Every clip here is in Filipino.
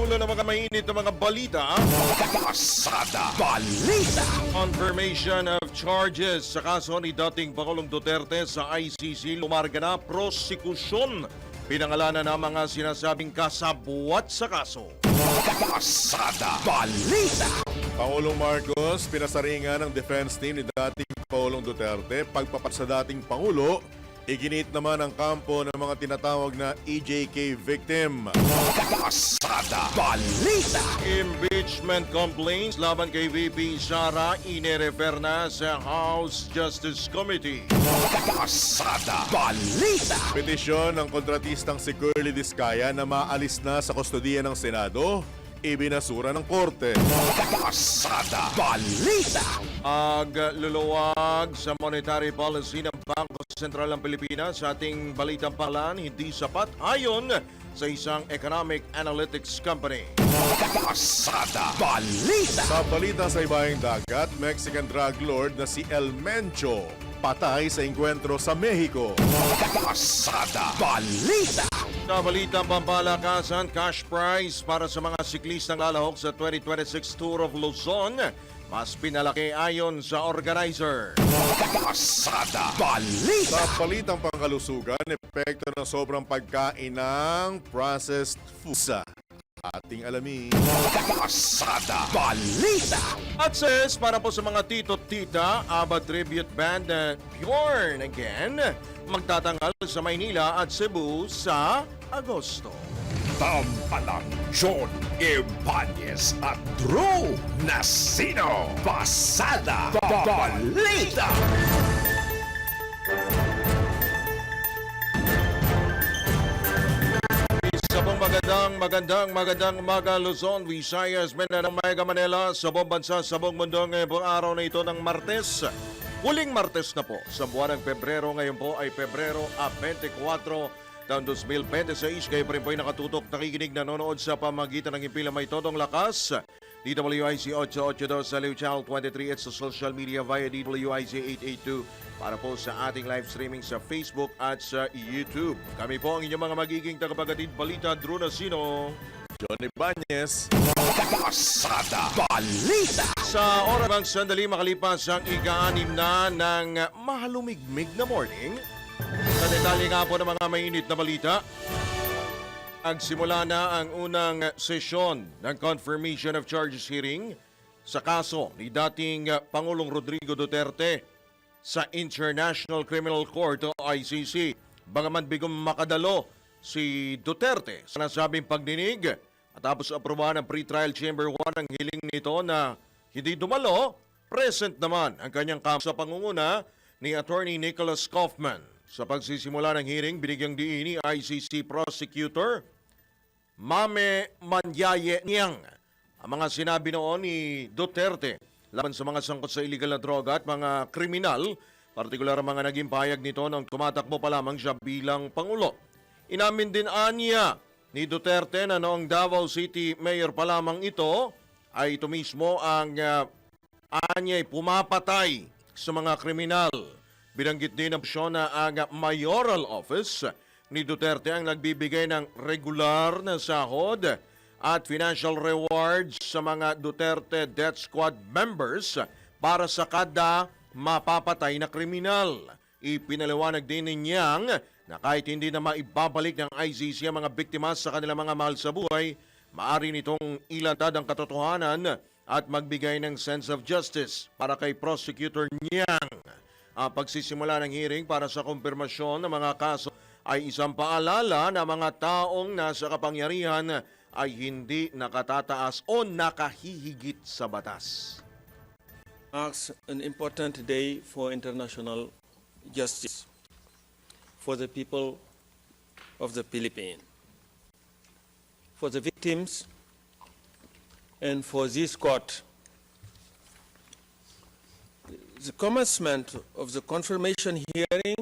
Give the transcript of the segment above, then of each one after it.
ulo ng mga mainit na mga balita. Pasada Balita. Confirmation of charges sa kaso ni dating Pangulong Duterte sa ICC. Lumarga na prosekusyon. Pinangalanan ng mga sinasabing kasabwat sa kaso. Pasada Balita. Pangulong Marcos, pinasaringan ng defense team ni dating Pangulong Duterte. Pagpapat sa dating Pangulo, iginit naman ang kampo ng mga tinatawag na EJK victim. Pasada Balita. Impeachment complaints laban kay VP Sara ine-refer na sa House Justice Committee. Pasada Balita. Petisyon ng kontratistang si Curly Discaya na maalis na sa kustodiya ng Senado, ibinasura ng korte. Pasada Balita. Luluwag sa monetary policy ng Bangko Sentral ng Pilipinas sa ating balitang palan hindi sapat ayon sa isang economic analytics company. Pasada Balita. Sa balita sa ibayang dagat, Mexican drug lord na si El Mencho patay sa engkwentro sa Mexico. Pasada Balita. Sa balitang pampalakasan, cash prize para sa mga siklistang lalahok sa 2026 Tour of Luzon mas pinalaki ayon sa organizer. Pasada Balita. Sa balitang pangkalusugan, epekto ng sobrang pagkain ng processed foods. Ating alamin. Pasada Balita. At says, para po sa mga tito-tita, ABBA tribute band Bjorn Again, magtatangal sa Maynila at Cebu sa Agosto. Tampalang John Ibanez at Drew Nasino. Pasada Balita. Sabong magandang umaga Luzon, Visayas, Mindanao, Mega Manila, sa buong bansa, sa buong mundo ngayon po araw na ito ng Martes. Huling Martes na po sa buwan ng Pebrero. Ngayon po ay Pebrero 24, taon 2026. Kayo pa rin po ay nakatutok, nakikinig, nanonood sa pamagitan ng impila may todong lakas. DWIC 882 sa Live Channel 23 at sa social media via DWIC 882 para po sa ating live streaming sa Facebook at sa YouTube. Kami po ang inyong mga magiging tagapaghatid balita, Drew Nasino, John Ibanez. Pasada Balita. sa oras ng sandali makalipas ang ika-6 na ng mahalumigmig na morning. Sa detalye nga po ng mga mainit na balita, nagsimula na ang unang sesyon ng confirmation of charges hearing sa kaso ni dating Pangulong Rodrigo Duterte sa International Criminal Court o ICC. Bagaman bigong makadalo si Duterte sa nasabing pagdinig at tapos aprobahan ng pre-trial chamber 1 ang hiling nito na hindi dumalo, present naman ang kanyang kampo sa pangunguna ni Attorney Nicholas Kaufman. Sa pagsisimula ng hearing, binigyang diin ni ICC Prosecutor Mame Manyaye Niang ang mga sinabi noon ni Duterte laban sa mga sangkot sa illegal na droga at mga kriminal, partikular ang mga naging pahayag nito nang tumatakbo pa lamang siya bilang Pangulo. Inamin din anya ni Duterte na noong Davao City Mayor pa lamang ito ay ito mismo ang anya'y pumapatay sa mga kriminal. Binanggit din ng opsyon na ang mayoral office ni Duterte ang nagbibigay ng regular na sahod at financial rewards sa mga Duterte Death Squad members para sa kada mapapatay na kriminal. Ipinaliwanag din niyang na kahit hindi na maibabalik ng ICC ang mga biktima sa kanilang mga mahal sa buhay, maaari nitong ilantad ang katotohanan at magbigay ng sense of justice para kay Prosecutor Niang. Ang pagsisimula ng hearing para sa kumpirmasyon ng mga kaso ay isang paalala na mga taong nasa kapangyarihan ay hindi nakatataas o nakahihigit sa batas. Marks an important day for international justice for the people of the Philippines, for the victims, and for this court. The commencement of the confirmation hearing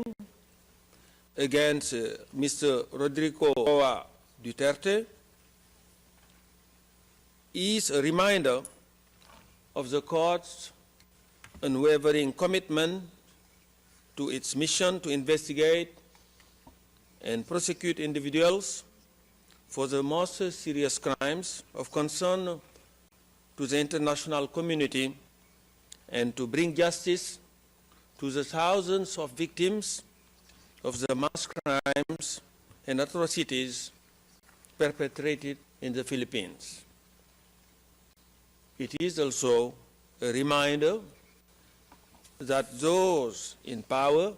against Mr. Rodrigo Duterte is a reminder of the court's unwavering commitment to its mission to investigate and prosecute individuals for the most serious crimes of concern to the international community and to bring justice to the thousands of victims of the mass crimes and atrocities perpetrated in the Philippines. It is also a reminder that those in power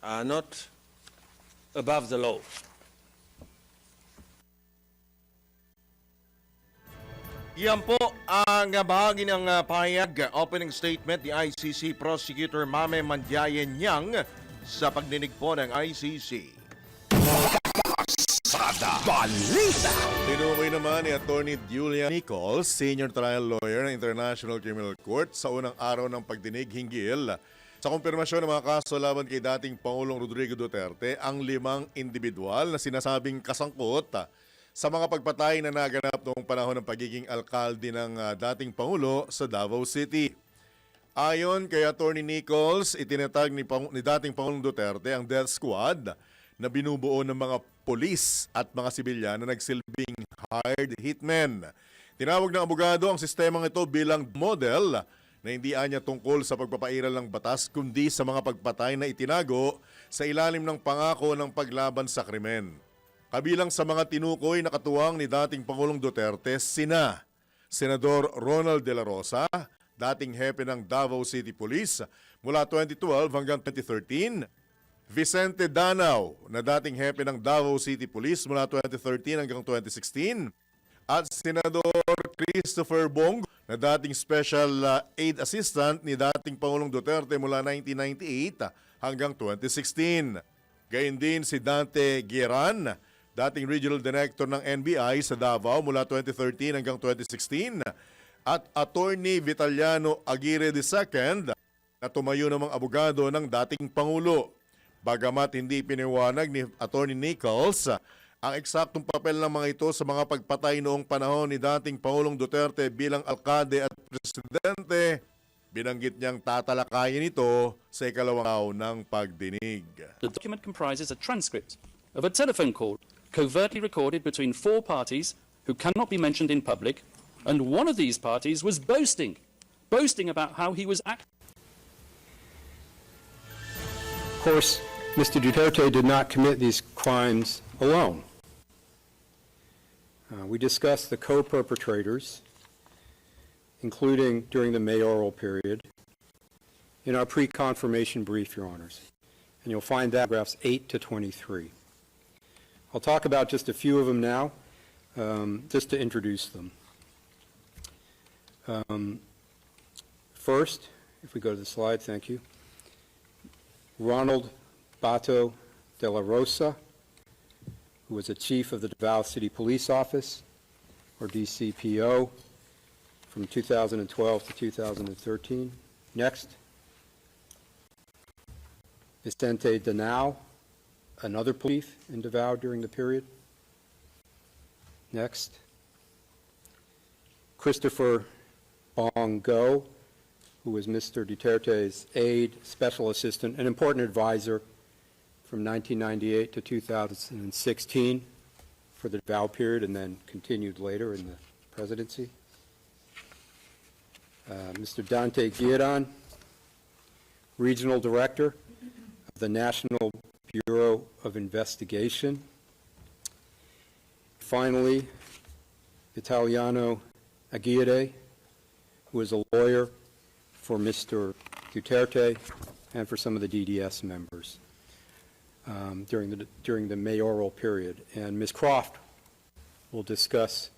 are not above the law. Yan po ang bahagi ng pahayag, opening statement ni ICC Prosecutor Mame Mandiayen Nyang sa pagdinig po ng ICC. Pasada Balita. Tinukoy naman ni Atty. Julia Nichols, Senior Trial Lawyer ng International Criminal Court sa unang araw ng pagdinig hinggil sa kumpirmasyon ng mga kaso laban kay dating Pangulong Rodrigo Duterte ang 5 individual na sinasabing kasangkot sa mga pagpatay na naganap noong panahon ng pagiging alkalde ng dating Pangulo sa Davao City. Ayon kay Atty. Nichols, itinatag ni dating Pangulong Duterte ang death squad na binubuo ng mga polis at mga sibilyan na nagsilbing hired hitmen. Tinawag ng abogado ang sistemang ito bilang model na hindi anya tungkol sa pagpapairal ng batas kundi sa mga pagpatay na itinago sa ilalim ng pangako ng paglaban sa krimen. Kabilang sa mga tinukoy na katuwang ni dating Pangulong Duterte sina Senador Ronald De La Rosa, dating hepe ng Davao City Police mula 2012 hanggang 2013, Vicente Danao, na dating hepe ng Davao City Police mula 2013 hanggang 2016, at Senador Christopher Bongo, na dating Special Aid Assistant ni dating Pangulong Duterte mula 1998 hanggang 2016. Gayun din si Dante Gueran, dating Regional Director ng NBI sa Davao mula 2013 hanggang 2016, at Attorney Vitaliano Aguirre II, na tumayo namang abogado ng dating Pangulo. Bagamat hindi piniwanag ni Atty. Nichols ang eksaktong papel ng mga ito sa mga pagpatay noong panahon ni dating Pangulong Duterte bilang alkade at presidente, binanggit niyang tatalakayin ito sa ikalawang araw ng pagdinig. The document comprises a transcript of a telephone call covertly recorded between 4 parties who cannot be mentioned in public, and one of these parties was boasting about how he was acting. Of course, Mr. Duterte did not commit these crimes alone. We discussed the co-perpetrators, including during the mayoral period, in our pre-confirmation brief, Your Honors. And you'll find that paragraphs 8 to 23. I'll talk about just a few of them now, just to introduce them. First, if we go to the slide, thank you. Ronald Bato de la Rosa, who was a chief of the Davao City Police Office, or DCPO, from 2012 to 2013. Next. Vicente Danao, another police in Davao during the period. Next. Christopher Bongo, who was Mr. Duterte's aide, special assistant, an important advisor from 1998 to 2016 for the Davao period and then continued later in the presidency. Mr. Dante Gueran, regional director of the National Bureau of Investigation. Finally, Vitaliano Aguirre, who is a lawyer for Mr. Duterte and for some of the DDS members during the mayoral period. And Ms. Croft will discuss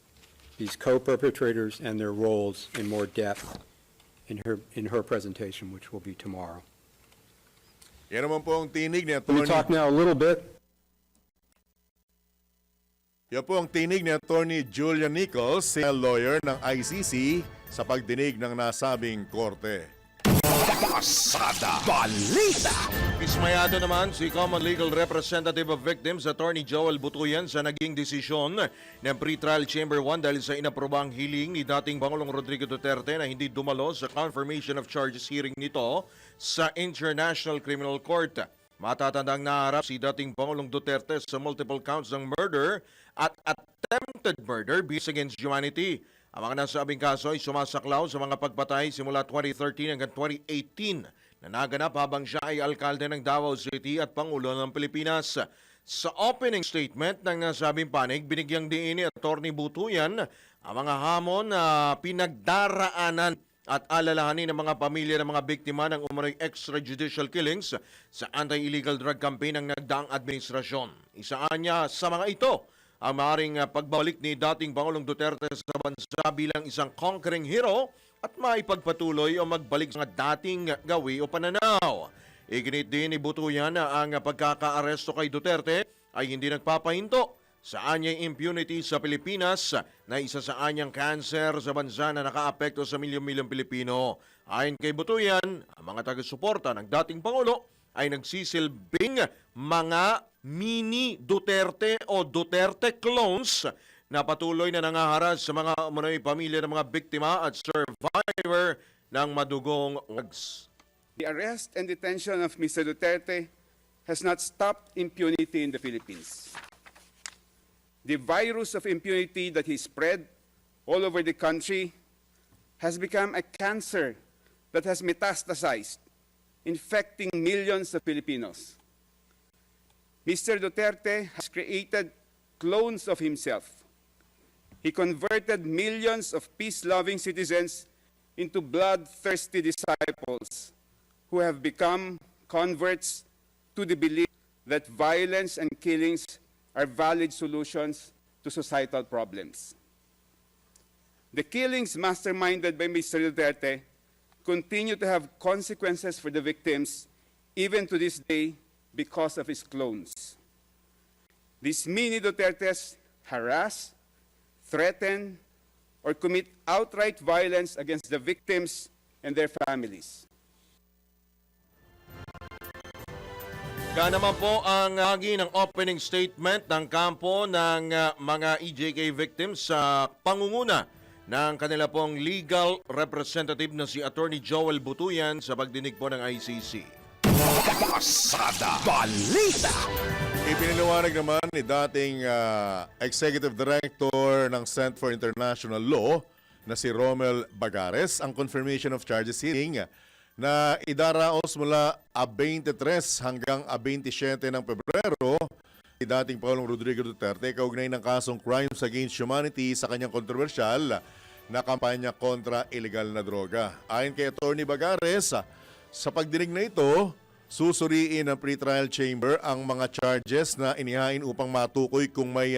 these co-perpetrators and their roles in more depth in her presentation, which will be tomorrow. Yan naman po ang tinig ni Let me talk now a little bit. Yan po ang tinig ni Atty. Julia Nichols, senior lawyer ng ICC sa pagdinig ng nasabing korte. Pasada Balita. Ismayado naman si Common Legal Representative of Victims, Attorney Joel Butuyan, sa naging desisyon ng Pre-Trial Chamber 1 dahil sa inaprobang hiling ni dating Pangulong Rodrigo Duterte na hindi dumalo sa confirmation of charges hearing nito sa International Criminal Court. Matatandang naharap si dating Pangulong Duterte sa multiple counts ng murder at attempted murder based against humanity. Ang mga nasabing kaso ay sumasaklaw sa mga pagpatay simula 2013 hanggang 2018 na naganap habang siya ay alkalde ng Davao City at Pangulo ng Pilipinas. Sa opening statement ng nasabing panig, binigyang diin ni Atty. Butuyan ang mga hamon na pinagdaraanan at alalahanin ng mga pamilya ng mga biktima ng umano'y extrajudicial killings sa anti-illegal drug campaign ng nagdaang administrasyon. Isaan niya sa mga ito ang maaaring pagbalik ni dating Pangulong Duterte sa bansa bilang isang conquering hero at maipagpatuloy o magbalik sa dating gawi o pananaw. Iginit din ni Butuyan na ang pagkakaaresto kay Duterte ay hindi nagpapahinto sa anyang impunity sa Pilipinas na isa sa anyang cancer sa bansa na nakaapekto sa milyon-milyong Pilipino. Ayon kay Butuyan, ang mga taga-suporta ng dating Pangulo ay nagsisilbing mga mini Duterte o Duterte clones na patuloy na nangaharas sa mga umano'y pamilya ng mga biktima at survivor ng madugong wags. The arrest and detention of Mr. Duterte has not stopped impunity in the Philippines. The virus of impunity that he spread all over the country has become a cancer that has metastasized, infecting millions of Filipinos. Mr. Duterte has created clones of himself. He converted millions of peace-loving citizens into bloodthirsty disciples who have become converts to the belief that violence and killings are valid solutions to societal problems. The killings masterminded by Mr. Duterte continue to have consequences for the victims even to this day because of his clones. These mini Dutertes harass, threaten, or commit outright violence against the victims and their families. Yan naman po ang hagi ng opening statement ng kampo ng mga EJK victims sa pangunguna ng kanila pong legal representative na si Atty. Joel Butuyan sa pagdinig po ng ICC. Pasada Balita. Ipiniliwanag naman ni dating Executive Director ng Center for International Law na si Romel Bagares ang confirmation of charges hearing na idaraos mula 23 hanggang 27 ng Pebrero ni dating Pangulong Rodrigo Duterte kaugnay ng kasong crimes against humanity sa kanyang kontrobersyal na kampanya kontra illegal na droga. Ayon kay Atty. Bagares, sa pagdinig na ito, susuriin ng pretrial chamber ang mga charges na inihain upang matukoy kung may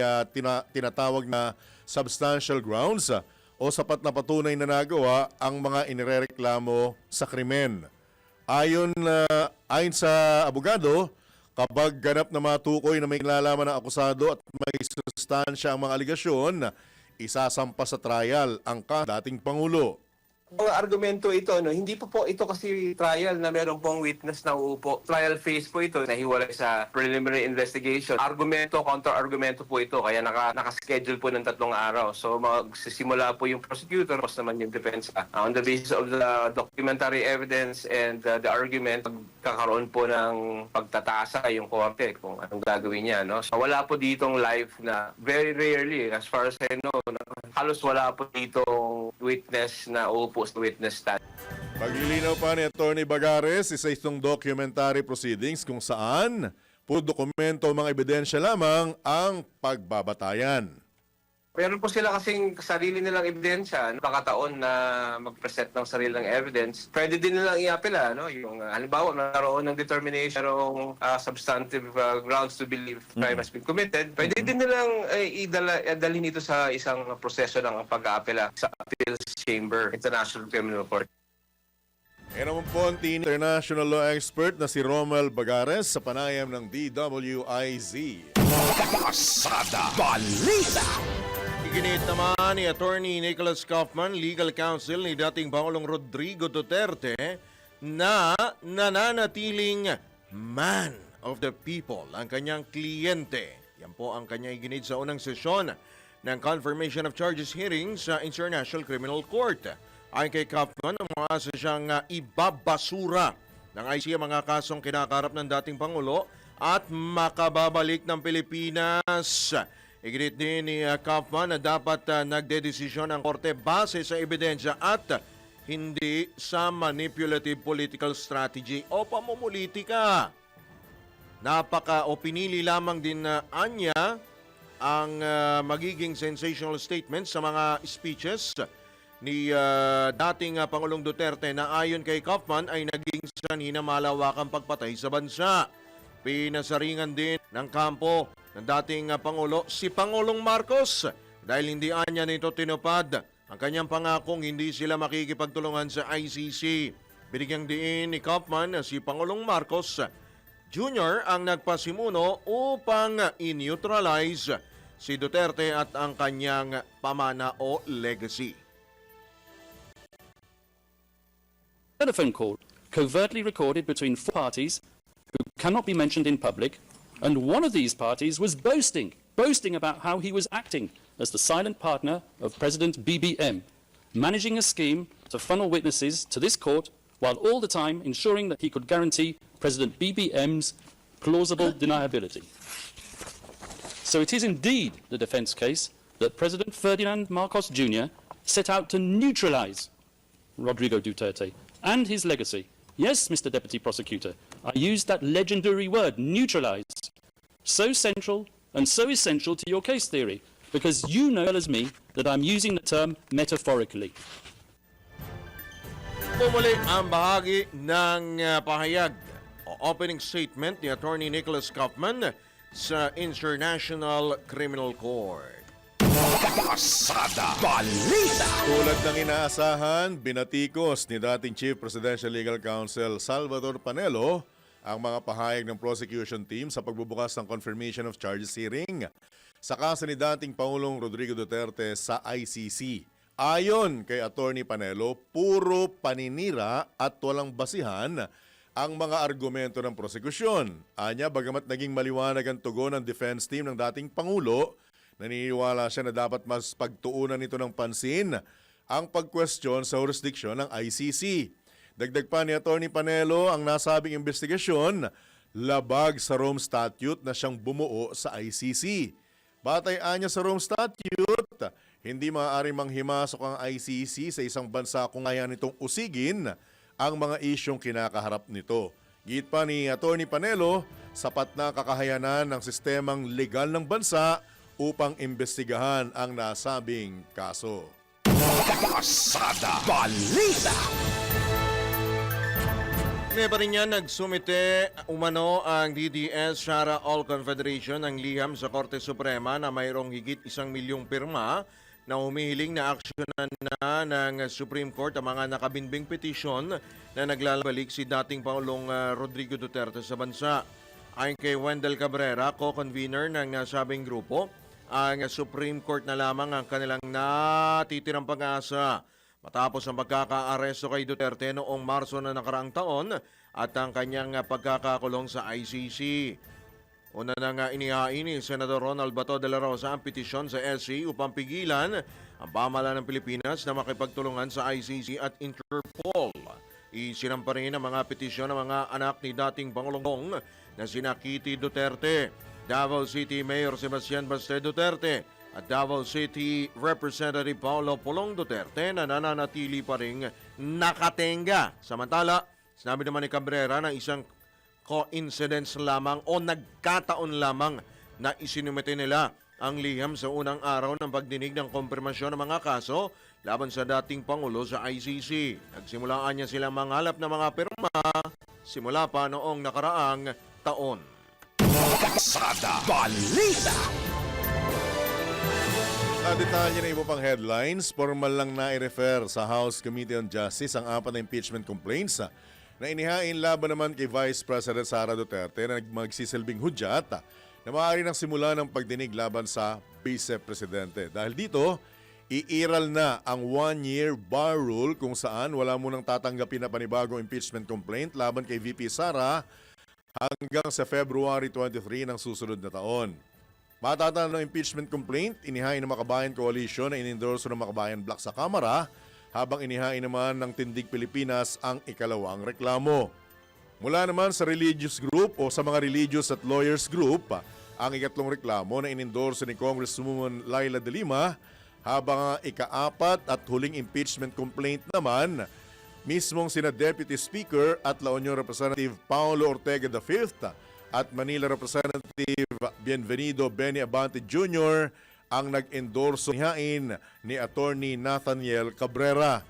tinatawag na substantial grounds o sapat na patunay na nagawa ang mga inirereklamo sa krimen. Ayon sa abogado, kapag ganap na matukoy na may kinalaman ng akusado at may sustansya ang mga aligasyon, isasampa sa trial ang dating Pangulo. Ang argumento ito, hindi po ito kasi trial na meron pong witness na uupo. Trial phase po ito, nahiwalay sa preliminary investigation. Argumento, counter-argumento po ito, kaya nakaschedule po ng 3 araw. So magsisimula po yung prosecutor, tapos naman yung defense. On the basis of the documentary evidence and the argument, magkakaroon po ng pagtatasa yung korte kung anong gagawin niya. No? So wala po ditong live na, very rarely, as far as I know, halos wala po ditong witness na uupo sa witness stand. Paglilinaw pa ni Atty. Bagares, isa itong documentary proceedings kung saan puro dokumento o mga ebidensya lamang ang pagbabatayan. Meron po sila kasing sarili nilang ebidensya, pagkataon na mag-present ng sariling evidence. Pwede din nilang i-apela, no? Yung halimbawa, nagkaroon ng determination ng substantive grounds to believe crime has been committed. Pwede din nilang idalhin ito sa isang proseso ng pag-aapela sa Appeals Chamber, International Criminal Court. Yan naman po ang international law expert na si Romel Bagares sa panayam ng DWIZ. Pasada Balita. Iginit naman ni Attorney Nicholas Kaufman, legal counsel ni dating Pangulong Rodrigo Duterte, na nananatiling man of the people ang kanyang kliyente. Yan po ang kanya iginit sa unang sesyon ng confirmation of charges hearing sa International Criminal Court. Ayon kay Kaufman, ang mga siyang ibabasura ng ICC ang mga kasong kinakarap ng dating Pangulo at makababalik ng Pilipinas. Iginit din ni Kaufman na dapat nagdedesisyon ang korte base sa ebidensya at hindi sa manipulative political strategy o pamumulitika. Pinili lamang din anya ang magiging sensational statements sa mga speeches ni dating Pangulong Duterte na ayon kay Kaufman ay naging sanhi na malawakang pagpatay sa bansa. Pinasaringan din ng kampo ng dating Pangulo si Pangulong Marcos dahil hindi anya nito tinupad ang kanyang pangakong hindi sila makikipagtulungan sa ICC. Binigyang diin ni Kaufman na si Pangulong Marcos Jr. ang nagpasimuno upang i-neutralize si Duterte at ang kanyang pamana o legacy. Telephone call covertly recorded between four parties who cannot be mentioned in public, and one of these parties was boasting about how he was acting as the silent partner of President BBM, managing a scheme to funnel witnesses to this court while all the time ensuring that he could guarantee President BBM's plausible deniability. So it is indeed the defence case that President Ferdinand Marcos Jr. set out to neutralise Rodrigo Duterte and his legacy. Yes, Mr. Deputy Prosecutor, I used that legendary word, neutralise. So central and so essential to your case theory, because you know as me that I'm using the term metaphorically. Pumuli ang bahagi ng pahayag o opening statement ni Attorney Nicholas Kaufman sa International Criminal Court. Pasada Balita. Tulad ng inaasahan, binatikos ni dating Chief Presidential Legal Counsel Salvador Panelo ang mga pahayag ng prosecution team sa pagbubukas ng confirmation of charges hearing sa kaso ni dating Pangulong Rodrigo Duterte sa ICC. Ayon kay Attorney Panelo, puro paninira at walang basihan ang mga argumento ng prosekusyon. Anya, bagamat naging maliwanag ang tugon ng defense team ng dating Pangulo, naniniwala siya na dapat mas pagtuunan nito ng pansin ang pagkwestiyon sa jurisdiksyon ng ICC. Dagdag pa ni Attorney Panelo, ang nasabing investigasyon labag sa Rome Statute na siyang bumuo sa ICC. Batay anya sa Rome Statute, hindi maaaring manghimasok ang ICC sa isang bansa kung kaya nitong usigin ang mga isyong kinakaharap nito. Git pa ni Attorney Panelo, sapat na kakayanan ng sistemang legal ng bansa upang imbestigahan ang nasabing kaso. Pasada Balita. May pa rin yan, nagsumite umano ang DDS Shara All Confederation ng liham sa Korte Suprema na mayroong higit 1 milyong pirma na humihiling na aksyonan na ng Supreme Court ang mga nakabinbing petisyon na naglalabalik si dating Pangulong Rodrigo Duterte sa bansa. Ayon kay Wendell Cabrera, co-convener ng nasabing grupo, ang Supreme Court na lamang ang kanilang natitirang pag-asa matapos ang pagkaka-aresto kay Duterte noong Marso na nakaraang taon at ang kanyang pagkakakulong sa ICC. Una na nga inihain ni Senador Ronald Bato de la Rosa ang petisyon sa SC upang pigilan ang pamahalaan ng Pilipinas na makipagtulungan sa ICC at Interpol. Isinampa rin ang mga petisyon ng mga anak ni dating Pangulong Dong na sina Kitty Duterte, Davao City Mayor Sebastian Baste Duterte at Davao City Representative Paolo Polong Duterte na nananatili pa rin nakatenga. Samantala, sinabi naman ni Cabrera na isang coincidence lamang o nagkataon lamang na isinumite nila ang liham sa unang araw ng pagdinig ng kompirmasyon ng mga kaso laban sa dating Pangulo sa ICC. Nagsimulaan niya silang manghalap ng mga pirma simula pa noong nakaraang taon. Pasada Balita. Sa detalye na iba pang headlines, formal lang na i-refer sa House Committee on Justice ang 4 na impeachment complaints na inihain laban naman kay Vice President Sara Duterte na magsisilbing hudyat na maaari nang simula ng pagdinig laban sa Vice Presidente. Dahil dito, iiral na ang 1-year bar rule kung saan wala munang tatanggapin na panibagong impeachment complaint laban kay VP Sara hanggang sa February 23 ng susunod na taon. Matatala ng impeachment complaint, inihain ng Makabayan Coalition na inendorso ng Makabayan Bloc sa Kamara, habang inihain naman ng Tindig Pilipinas ang ikalawang reklamo. Mula naman sa religious group o sa mga religious at lawyers group, ang ikatlong reklamo na inendorso ni Congresswoman Laila de Lima, habang ang ika-4 at huling impeachment complaint naman mismong sina Deputy Speaker at La Union Representative Paulo Ortega V at Manila Representative Bienvenido Benny Abante Jr. ang nag-endorso ni Attorney Nathaniel Cabrera.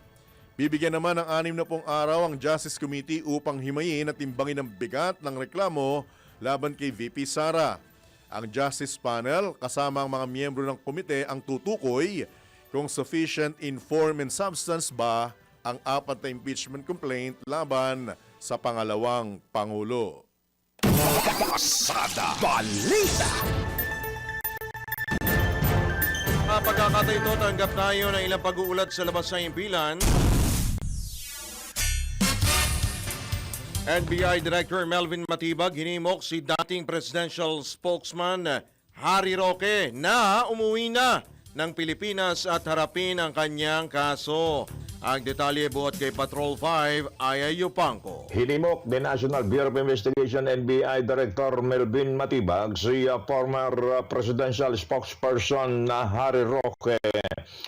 Bibigyan naman ng 60 araw ang Justice Committee upang himayin at timbangin ang bigat ng reklamo laban kay VP Sara. Ang Justice Panel kasama ang mga miyembro ng komite ang tutukoy kung sufficient in form and substance ba ang 4 na impeachment complaint laban sa pangalawang Pangulo. Pasada Balita. Pagkakataon ito, tanggap tayo ng ilang pag-uulat sa labas ng impilan. NBI Director Melvin Matibag hinimok si dating presidential spokesman Harry Roque na umuwi na ng Pilipinas at harapin ang kanyang kaso. Ang detalye buhat kay Patrol 5, Aya Yupanco. Hinimok ni National Bureau of Investigation NBI Director Melvin Matibag si former presidential spokesperson na Harry Roque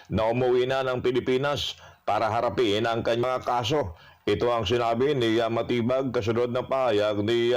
na umuwi na ng Pilipinas para harapin ang kanyang kaso. Ito ang sinabi ni Matibag kasunod ng pahayag ni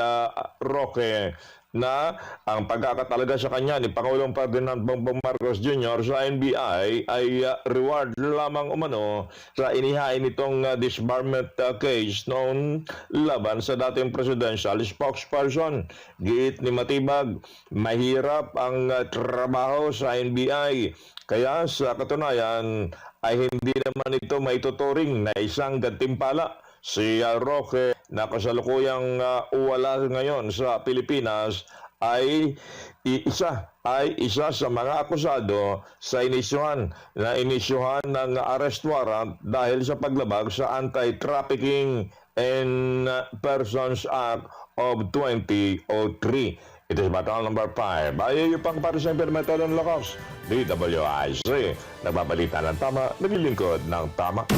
Roque na ang pagkakatalaga sa kanya ni Pangulong Ferdinand Bongbong Marcos Jr. sa NBI ay reward lamang umano sa inihain nitong disbarment case noon laban sa dating presidential spokesperson. Giit ni Matibag, mahirap ang trabaho sa NBI. Kaya sa katunayan ay hindi naman ito maituturing na isang gantimpala. Si Roque na kasalukuyang wala ngayon sa Pilipinas ay isa sa mga akusado sa inisyuhan ng arrest warrant dahil sa paglabag sa Anti-Trafficking in Persons Act of 2003. Ito is Battle Number 5. Ayaw yung pang para sa Implementation Locos. DWIC. Nagbabalita ng tama, naglilingkod ng tama.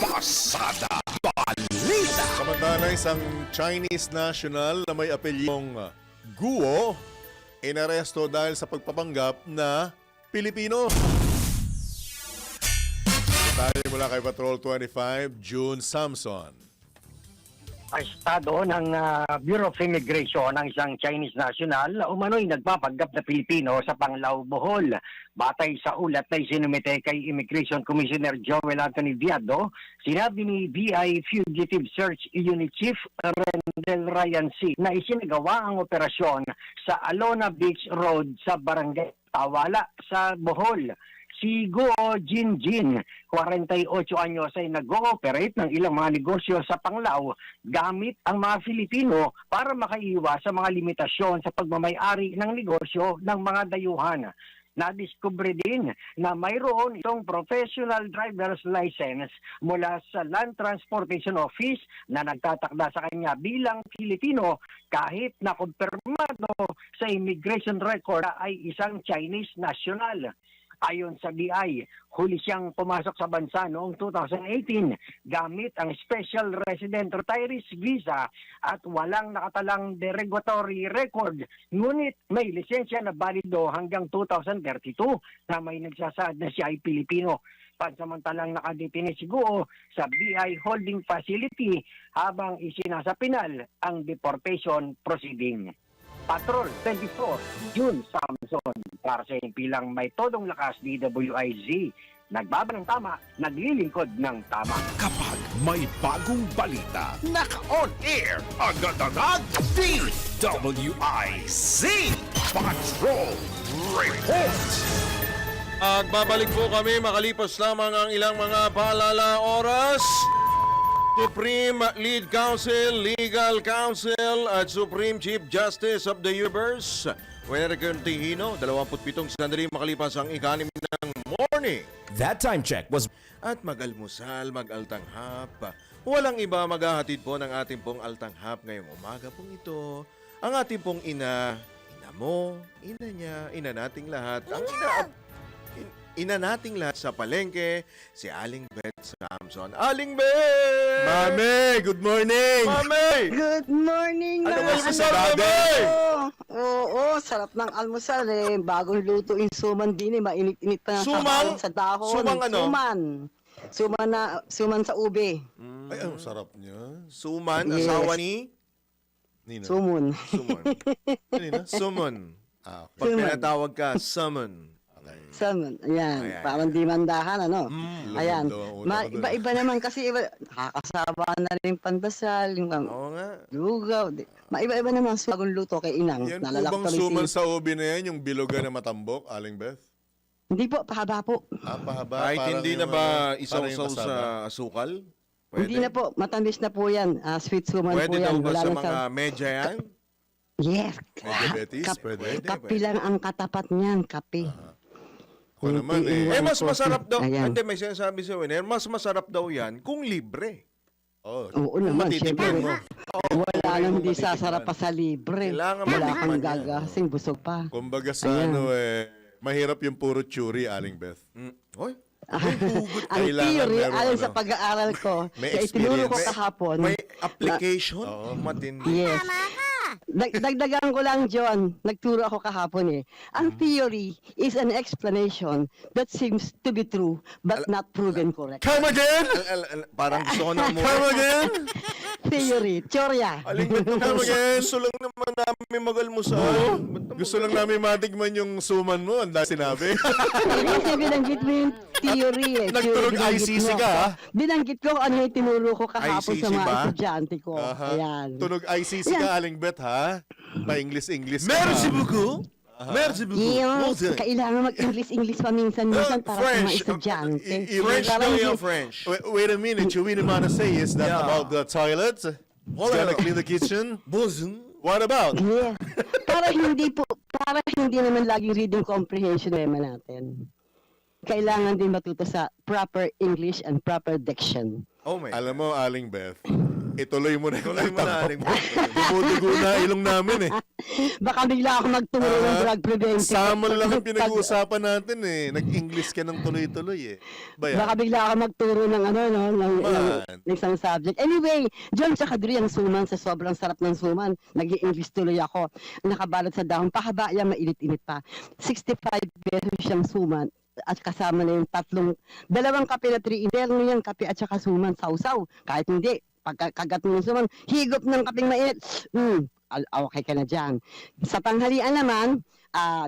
Pasada Balita. Samantala, isang Chinese national na may apelyong Guo inaresto dahil sa pagpapanggap na Pilipino. Detalye mula kay Patrol 25, June Samson. Estado ng Bureau of Immigration ng isang Chinese national na umano'y nagpapanggap na Pilipino sa Panglao, Bohol. Batay sa ulat na isinumite kay Immigration Commissioner Joel Anthony Viado, sinabi ni BI Fugitive Search Unit Chief Rendel Ryan C. na isinagawa ang operasyon sa Alona Beach Road sa Barangay Tawala sa Bohol. Si Guo Jinjin, 48 anyos, ay nag-ooperate ng ilang mga negosyo sa Panglao gamit ang mga Filipino para makaiwas sa mga limitasyon sa pagmamay-ari ng negosyo ng mga dayuhan. Nadiskubre din na mayroon itong professional driver's license mula sa Land Transportation Office na nagtatakda sa kanya bilang Filipino kahit na kumpirmado sa immigration record ay isang Chinese national. Ayon sa BI, huli siyang pumasok sa bansa noong 2018 gamit ang Special Resident Retirees Visa at walang nakatalang derogatory record. Ngunit may lisensya na balido hanggang 2032 na may nagsasaad na siya ay Pilipino. Pansamantalang nakadetine si Guo sa BI Holding Facility habang isinasapinal ang deportation proceeding. Patrol 24, June Samson. Para sa impilang may todong lakas DWIZ. Nagbaba ng tama, naglilingkod ng tama. Kapag may bagong balita, naka-on air, agad-agad, DWIZ Patrol Report. Babalik po kami makalipas lamang ang ilang mga paalala oras. Supreme Lead Counsel, Legal Counsel at Supreme Chief Justice of the Universe, Wenera Contihino, 27 sandali makalipas ang ikanim ng morning. That time check was... At mag-almusal, mag-altanghap. Walang iba maghahatid po ng ating pong altanghap ngayong umaga pong ito. Ang ating pong ina mo, ina niya, ina nating lahat. Ang ina... ina nating lahat sa palengke, si Aling Beth Samson. Aling Beth! Mami, good morning! Mami! Good morning, Ano mga ba yung anak Mami? ko. Oo, sarap ng almusal eh. Bagong luto yung suman din eh. Mainit-init pa ng Sumang? sabaw sa dahon. Sumang ano? Suman sa ube. Ay, ang sarap niya. Suman, Yes. asawa ni Nina. Sumun. Sumon. Nina? Summon. Ah, okay. Pag Suman. pinatawag ka, summon. Suman. Ayan. Ayan. Parang di mandahan, ano? Ayan. Lumundo ang utak ko dun. Iba-iba naman kasi nakakasaba na rin yung pandasal, yung Oo nga. lugaw. Maiba-iba naman sa bagong luto kay Inang. Yan po Nalalak bang tuloy suman si- sa ubi na yan, yung biloga na matambok, Aling Beth? Hindi po, pahaba po. Ah, pahaba. Kahit parang hindi na yung ba ano, isaw-saw parang yung sa pasaba. asukal? Hindi na po, matamis na po yan. Sweet suman Pwede po yan. daw ba Wala sa na mga medya yan? Yes. Diabetes? Kap- Pwede. Kape lang ang katapat niyan, kape. Ako naman eh. Eh, mas masarap daw. Ayan. Hindi, may sinasabi sa Winer, mas masarap daw yan kung libre. Oh, Oo naman, matitipid syempre. mo. Wala nang di sasarap pa sa libre. Kailangan Wala matikman kang yan. gagasing, busog pa. kumbaga sa Ayan. ano eh, mahirap yung puro churi, Aling Beth. Hoy, Ang Kailangan theory, meron ayon ano. sa pag-aaral ko, May sa itinuro ko experience. kahapon, may application? Matindi. yes. Dagdagan ko lang, John. Nagturo ako kahapon eh. Ang theory is an explanation that seems to be true but not proven correct. Come again! Parang gusto ko na mo. Come again! Theory, teorya. Aling ba't naman gusto lang naman namin magalmusal? Gusto lang namin matikman yung suman mo, ang dahil sinabi. Kasi binanggit mo yung theory eh. Nagtunog Theory, binanggit ICC mo. ka, ha? Binanggit ko kung ano yung tinuro ko kahapon sa ICC mga ba? estudyante ko. Aha. Ayan. Tunog ICC ka, Aling Beth, ha? Pa-English-English ka. Merci ha? beaucoup. Merci beaucoup. Yes, kailangan mag-English-English paminsan-minsan para sa mga French. estudyante. French Para daw hindi- yung French. Wait a minute, you really want to say is that Yeah. about the toilets? Gotta clean the kitchen? What about? Yeah. Para hindi naman laging reading comprehension naman natin. Kailangan din matuto sa proper English and proper diction. Oh my. Alam mo, Aling Beth, ituloy mo na yung Tuloy mo na, Aling Beth. Dumudugo na ilong namin eh. Baka bigla ako magturo ng drug prevention. Sama lang ang pinag-uusapan natin eh. Nag-English ka ng tuloy-tuloy eh. Ba yan? Baka bigla ako magturo ng ng isang subject. Anyway, John, tsaka Dri, ang suman, sa sobrang sarap ng suman, nag-i-English tuloy ako. Nakabalot sa dahon, pahaba yan, mainit-init pa. 65 pesos siyang suman at kasama na yung dalawang kape na 3 interno yan, kape at saka suman, sausaw. Kahit hindi, pagkagat mo ng suman, higop ng kapeng mainit, okay ka na dyan. Sa tanghalian naman,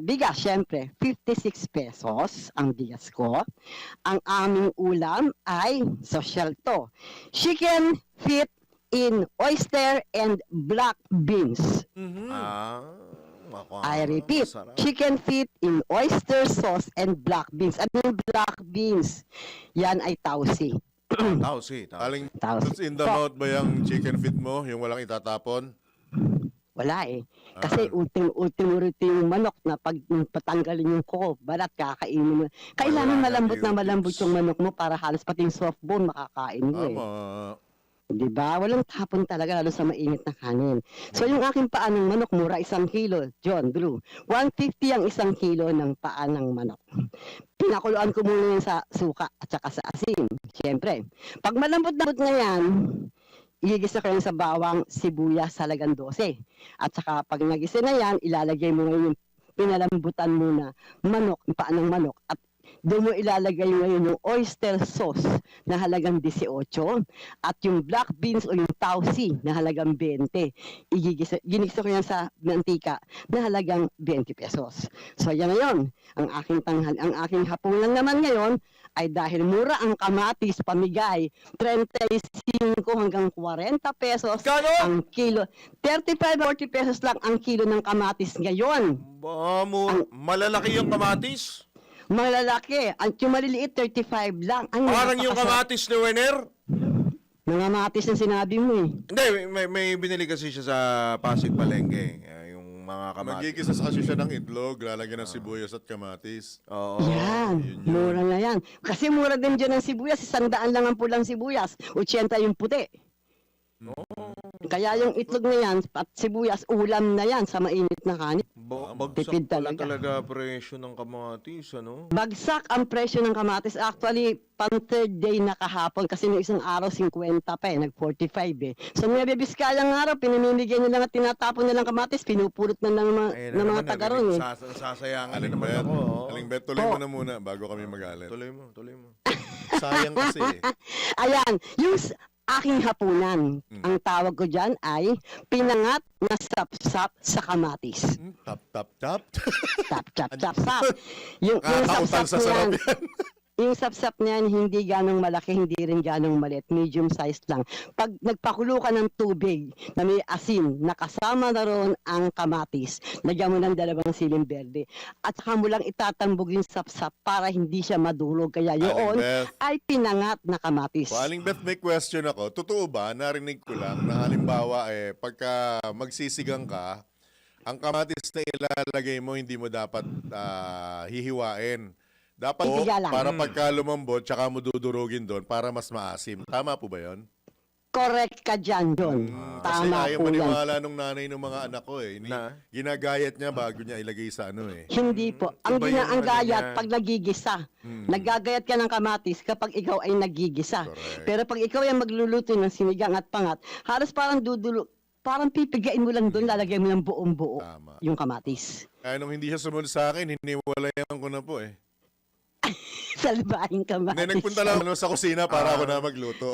bigas, syempre, 56 pesos ang bigas ko. Ang aming ulam ay social to. Chicken feet in oyster and black beans. I repeat, masarap. chicken feet in oyster sauce and black beans. Ano yung black beans? Yan ay tausi. Tausi. Aling, Tausi. what's in the mouth ba yung chicken feet mo? Yung walang itatapon? Wala eh. Kasi ultimo rito yung manok na pag patanggalin yung kuko, balat kakainin mo. Kailangan Wala na malambot na beauties. malambot yung manok mo para halos pati yung soft bone makakain mo eh. Tama. Diba? Walang tapon talaga lalo sa mainit na kanin. So yung aking paa ng manok, mura 1 kilo. John, Blue. 150 ang 1 kilo ng paa ng manok. Pinakuluan ko muna yun sa suka at saka sa asin. Siyempre. Pag malambot-lambot na yan, igigisa ko yun sa bawang, sibuyas, halagang 12. At saka pag nagisa na yan, ilalagay mo ngayon yung pinalambutan muna manok, paa ng manok. At doon mo ilalagay ngayon yung oyster sauce na halagang 18 at yung black beans o yung tausi na halagang 20. Ginigisa ko yan sa mantika na halagang 20 pesos. So yan na yun. Ang aking hapunan naman ngayon ay dahil mura ang kamatis pamigay, 35 hanggang 40 pesos Kano? ang kilo. 35-40 pesos lang ang kilo ng kamatis ngayon. Malalaki yung kamatis. Malalaki. Yung maliliit, 35 lang. Ay, Parang yung napakasarap. kamatis ni Wener. Mga matis na sinabi mo eh. Hindi, may binili kasi siya sa Pasig Palengke. Yung mga kamatis. Magigisa kasi siya ng itlog, lalagyan ng sibuyas at kamatis. Oo. Yan. yun yun. Mura na yan. Kasi mura din dyan ang sibuyas. 100 lang ang pulang sibuyas. 80 yung puti. Kaya yung itlog na yan at sibuyas, ulam na yan sa mainit na kanin. Bagsak Tipid pala talaga. talaga presyo ng kamatis, ano? Bagsak ang presyo ng kamatis. Actually, pang third day na kahapon kasi nung isang araw 50 pa eh, nag-45 eh. So may bibiskayang araw, pinamimigay nila at tinatapon nilang kamatis, pinupulot na ng mga, Ayun ng mga naman, taga ron eh. Sasayangan na Aling naman Bet, ako. oh. Aling Bet, tuloy mo na muna bago kami magalit. Tuloy mo, tuloy mo. Sayang kasi eh. Ayan, yung aking hapunan, ang tawag ko dyan ay pinangat na sapsap sa kamatis. Tap, tap, tap. Tap, tap, tap, tap. Yung Kakautal sa sarap yan. Yung sapsap niyan, hindi ganong malaki, hindi rin ganong maliit. Medium size lang. Pag nagpakulo ka ng tubig na may asin, nakasama na ron ang kamatis, lagyan mo ng 2 siling berde. At saka mo lang itatambog yung sapsap para hindi siya madurog. Kaya yun Beth. ay pinangat na kamatis. O, Aling Beth, may question ako. Totoo ba, narinig ko lang na halimbawa pagka magsisigang ka, ang kamatis na ilalagay mo, hindi mo dapat hihiwain. Dapat Isiga lang. para pagka lumambot, tsaka mo dudurugin doon para mas maasim. Tama po ba yun? Correct ka dyan, John. Kasi Tama ayaw po yan. maniwala nung nanay ng mga anak ko eh. Ginagayat niya bago niya ilagay sa ano eh. Hindi po. Ang Iba yung ang ano gayat niya. pag nagigisa. Naggagayat ka ng kamatis kapag ikaw ay nagigisa. Correct. Pero pag ikaw ay magluluto ng sinigang at pangat, halos parang parang pipigain mo lang doon, lalagyan mo ng buong buo Tama. yung kamatis. Kaya nung hindi siya sumunod sa akin, hiniwalayan ko na po eh. Salbahing kamatis. Hindi, nagpunta lang sa kusina para ako na magluto.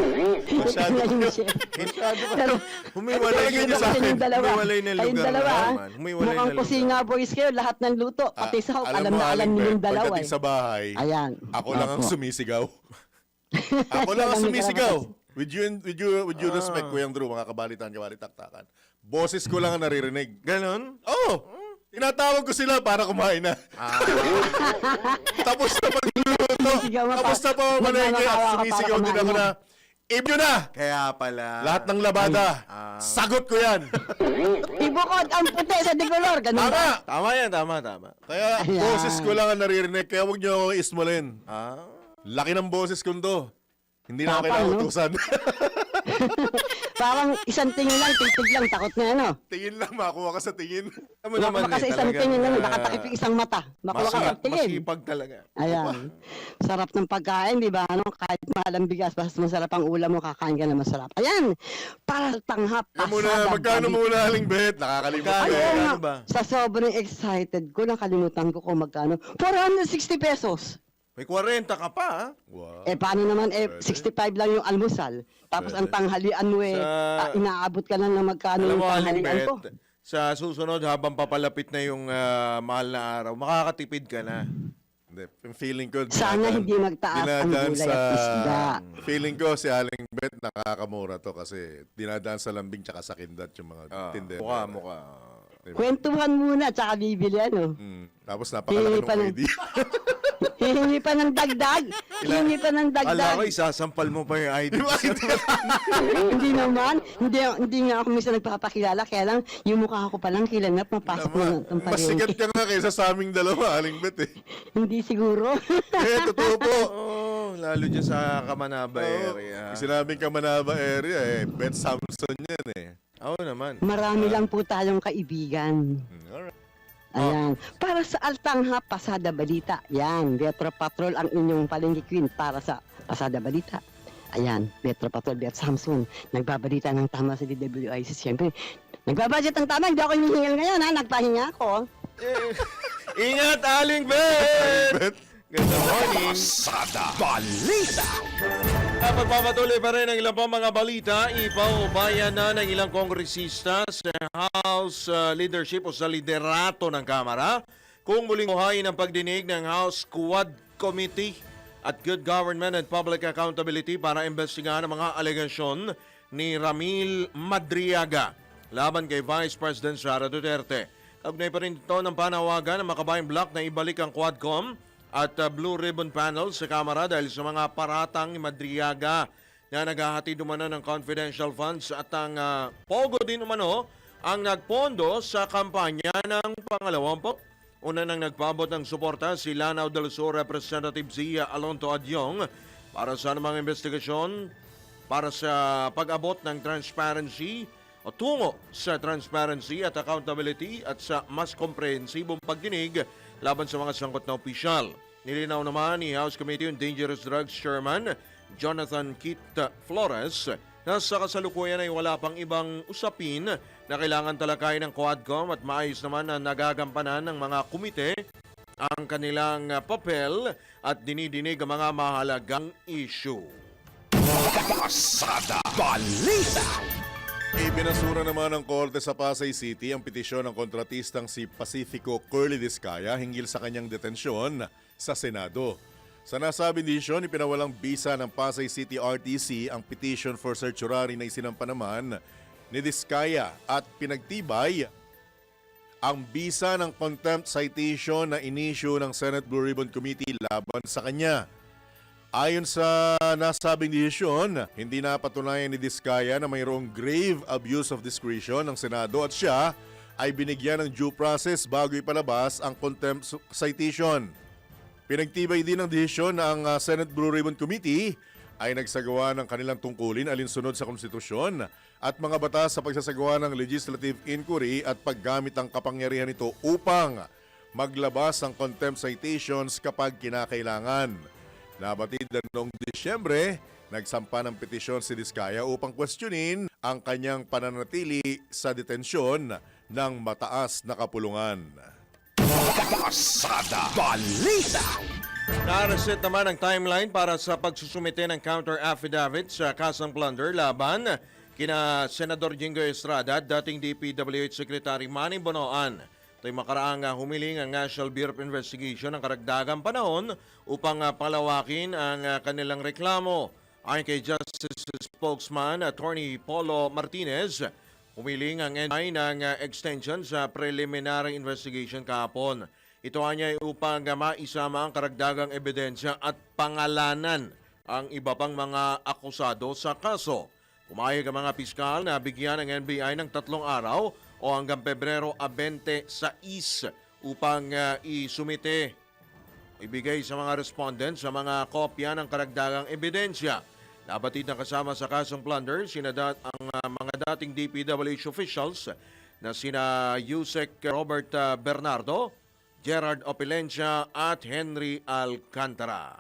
Masyado Ayun ko. siya. Masyado ko. Pero, Humiwalay Kayong ka sa akin. dalawa. Humiwalay na Kayong lugar dalawa, naman. Humiwalay mukhang na lugar. kusina boys kayo, lahat ng luto, pati sahog, alam na alam Aling niyo yung Beth, dalawa. pagdating sa bahay, Ayan. ako lang ang Opo. sumisigaw. Ako lang ang Walang sumisigaw. karapatan. With you respect, Kuyang Drew, mga kabalitan-kabalitaktakan. Boses ko lang ang naririnig. Ganon? Oo! Tinatawag ko sila para kumain na. Tapos na pagluluto. Sumisigaw ka pa. Tapos na pamamalengke. Nagmamakawa ka para Sumisigaw din kumain ako na. na, Ibyo na! Kaya pala. Lahat ng labada. Sagot ko yan. Ibukod ang puti sa digolor. Ganun Tama! ba? Tama yan, tama. Kaya Ayan. boses ko lang ang naririnig. Kaya huwag niyo ako ismulin. Ah. Laki ng boses ko to. Hindi na ako Tapang, kailangan no? utusan. Parang isang tingin lang, titig lang, takot na ano. Tingin lang, makuha ka sa tingin. Alam mo naman Baka sa isang talagang, tingin lang, nakatakip yung isang mata. Makuha ka ng tingin. Masipag talaga. Ayan. Sarap ng pagkain, di ba? Ano, kahit mahal ang bigas, basta masarap ang ulam mo, kakain ka na masarap. Ayan. Para tanghap, Kaya muna, pasada, magkano balik. muna Aling Bet? Nakakalimutan. Ay, oo Magkano nga. ba? Sa sobrang excited ko, nakalimutan ko kung magkano. 460 pesos. May 40 ka pa, ha? Wow. Paano naman, Pwede. 65 lang yung almusal. Tapos ang Pwede. tanghalian mo inaabot ka lang ng magkano Alam yung mo, Aling tanghalian ko. Bet, sa susunod, habang papalapit na yung mahal na araw, makakatipid ka na. Hindi, yung feeling ko, Sana hindi magtaas ang dinadaan gulay at isda. Feeling ko si Aling Bet nakakamura to kasi dinadaan sa lambing tsaka sa kindat yung mga tindera. Mukha. Diba? Kwentuhan muna, tsaka bibili ano. Tapos napakalaki Hindi pa ng na- ID. Hihingi pa ng dagdag. Hihingi pa ng Ala dagdag. ko, isasampal mo pa yung ID. Hindi naman. Hindi nga ako minsan nagpapakilala. Kaya lang, yung mukha ko palang kilanap, mapasok mo ng itong Mas sikat palengke. ka nga kaysa sa aming dalawa, Aling Bet eh. Hindi siguro. Totoo po. Oh, lalo dyan sa Kamanaba area. Sinabing Kamanaba area Bet Samson yan eh. Oo naman. Marami lang po tayong kaibigan. Alright. Ayan. Para sa Altangha, Pasada Balita. Yan. Metro Patrol ang inyong palengke queen para sa Pasada Balita. Ayan. Metro Patrol, Beth Samson. Nagbabalita ng tama sa DWIC. Siyempre, nagbabudget ng tama. Hindi ako hinihingal ngayon, ha? Nagpahinga ako. Ingat, Aling Bet! Good morning. Pasada Balita. Pagpapatuloy pa rin ang ilang pang mga balita, ipaubayan na ng ilang kongresista sa House leadership o sa liderato ng Kamara kung muling buhayin ang pagdinig ng House Quad Committee at Good Government and Public Accountability para imbestigahan ang mga alegasyon ni Ramil Madriaga laban kay Vice President Sara Duterte. Kaugnay pa rin ito ng panawagan ng Makabayang Bloc na ibalik ang Quadcom at Blue Ribbon Panel sa Kamara dahil sa mga paratang ni Madriaga na naghahatid umano ng confidential funds at ang Pogo din umano ang nagpondo sa kampanya ng pangalawang po. Una nang nagpaabot ng suporta si Lanao del Sur Representative Zia Alonto Adyong para sa anumang investigasyon para sa pag-abot ng transparency o tungo sa transparency at accountability at sa mas komprehensibong pagdinig laban sa mga sangkot na opisyal. Nilinaw naman ni House Committee on Dangerous Drugs Chairman Jonathan Kit Flores na sa kasalukuyan ay wala pang ibang usapin na kailangan talakayin ng Quadcom at maayos naman na nagagampanan ng mga komite ang kanilang papel at dinidinig ang mga mahalagang issue. Pasada Balita. Ibinasura naman ng Korte sa Pasay City ang petisyon ng kontratistang si Pacifico Curly Discaya hinggil sa kanyang detensyon sa Senado. Sa nasabing desisyon, ipinawalang bisa ng Pasay City RTC ang petition for certiorari na isinampa naman ni Discaya at pinagtibay ang bisa ng contempt citation na inisyu ng Senate Blue Ribbon Committee laban sa kanya. Ayon sa nasabing desisyon, hindi napatunayan ni Discaya na mayroong grave abuse of discretion ng Senado at siya ay binigyan ng due process bago ipalabas ang contempt citation. Pinagtibay din ng desisyon na ang Senate Blue Ribbon Committee ay nagsagawa ng kanilang tungkulin alinsunod sa konstitusyon at mga batas sa pagsasagawa ng legislative inquiry at paggamit ng kapangyarihan nito upang maglabas ng contempt citations kapag kinakailangan. Nabatid na noong Disyembre, nagsampa ng petisyon si Discaya upang questionin ang kanyang pananatili sa detensyon ng mataas na kapulungan. Pasada Balita. Naraset naman ang timeline para sa pagsusumite ng counter affidavit sa kasang plunder laban kina Senador Jingo Estrada at dating DPWH Secretary Manny Bonoan. Ito'y makaraang humiling ang National Bureau of Investigation ng karagdagang panahon upang palawakin ang kanilang reklamo. Ayon kay Justice Spokesman Attorney Polo Martinez, humiling ang NBI ng extension sa preliminary investigation kahapon. Ito ay upang maisama ang karagdagang ebidensya at pangalanan ang iba pang mga akusado sa kaso. Pumayag ang mga piskal na bigyan ng NBI ng 3 araw o hanggang Pebrero 26 upang ibigay sa mga respondents sa mga kopya ng karagdagang ebidensya. Nabatid na kasama sa kasong plunder ang mga dating DPWH officials na sina Yusek Robert Bernardo, Gerard Opilencia at Henry Alcantara.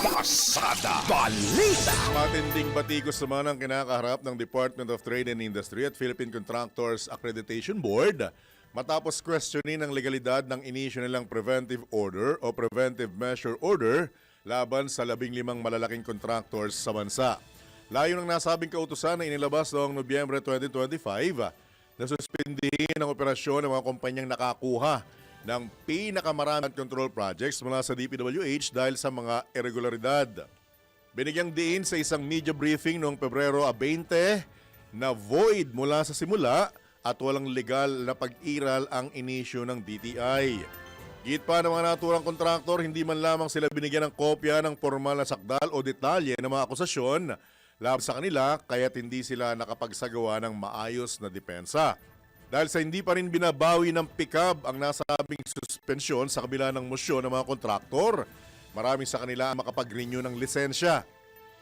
Pasada Balita. Matinding batikos naman ang kinakaharap ng Department of Trade and Industry at Philippine Contractors Accreditation Board matapos questionin ang legalidad ng inisyu nilang preventive order o preventive measure order laban sa 15 malalaking contractors sa bansa. Layo ng nasabing kautusan na inilabas noong Nobyembre 2025 na suspindihin ang operasyon ng mga kumpanyang nakakuha ng pinakamarami control projects mula sa DPWH dahil sa mga irregularidad. Binigyang diin sa isang media briefing noong Pebrero 20 na void mula sa simula at walang legal na pag-iral ang inisyu ng DTI. Git pa ng mga naturang kontraktor, hindi man lamang sila binigyan ng kopya ng formal na sakdal o detalye ng mga akusasyon laban sa kanila kaya't hindi sila nakapagsagawa ng maayos na depensa. Dahil sa hindi pa rin binabawi ng PICAB ang nasabing suspensyon sa kabila ng mosyon ng mga kontraktor, marami sa kanila ang makapag-renew ng lisensya.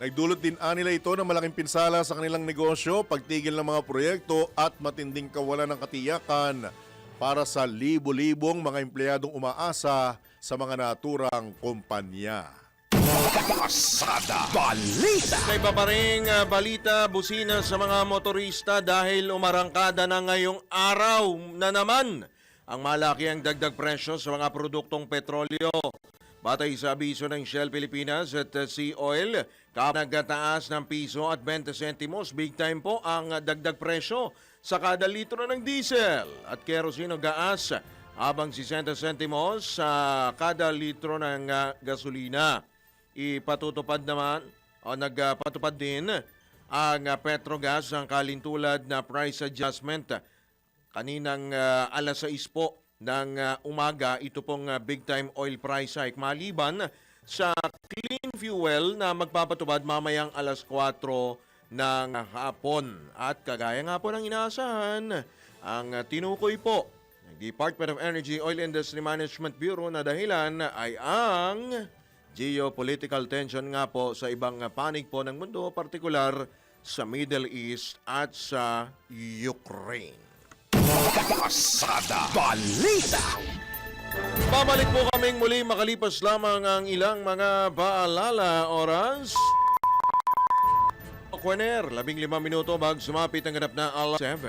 Nagdulot din nila ito ng malaking pinsala sa kanilang negosyo, pagtigil ng mga proyekto at matinding kawalan ng katiyakan para sa libo-libong mga empleyadong umaasa sa mga naturang kumpanya. Pasada Balita. Sa iba pa ring balita, busina sa mga motorista dahil umarangkada na ngayong araw na naman ang malaki ang dagdag presyo sa mga produktong petrolyo. Batay sa abiso ng Shell Pilipinas at Sea Oil, nagtaas ng piso at 20 sentimos, big time po ang dagdag presyo sa kada litro ng diesel at kerosene o gas, habang 60 sentimos sa kada litro ng gasolina. Ipatutupad naman o nagpatupad din ang Petrogas ang kalintulad na price adjustment kaninang alas 6 po ng umaga. Ito pong big time oil price hike maliban sa clean fuel na magpapatupad mamayang alas 4 ng hapon. At kagaya nga po ng inaasahan, ang tinukoy po ng Department of Energy Oil Industry Management Bureau na dahilan ay ang geopolitical tension nga po sa ibang panig po ng mundo, partikular sa Middle East at sa Ukraine. Pasada Balita. Babalik po kaming muli makalipas lamang ang ilang mga paalala. Oras Kwener, 15 minuto bago sumapit ang ganap na alas 7.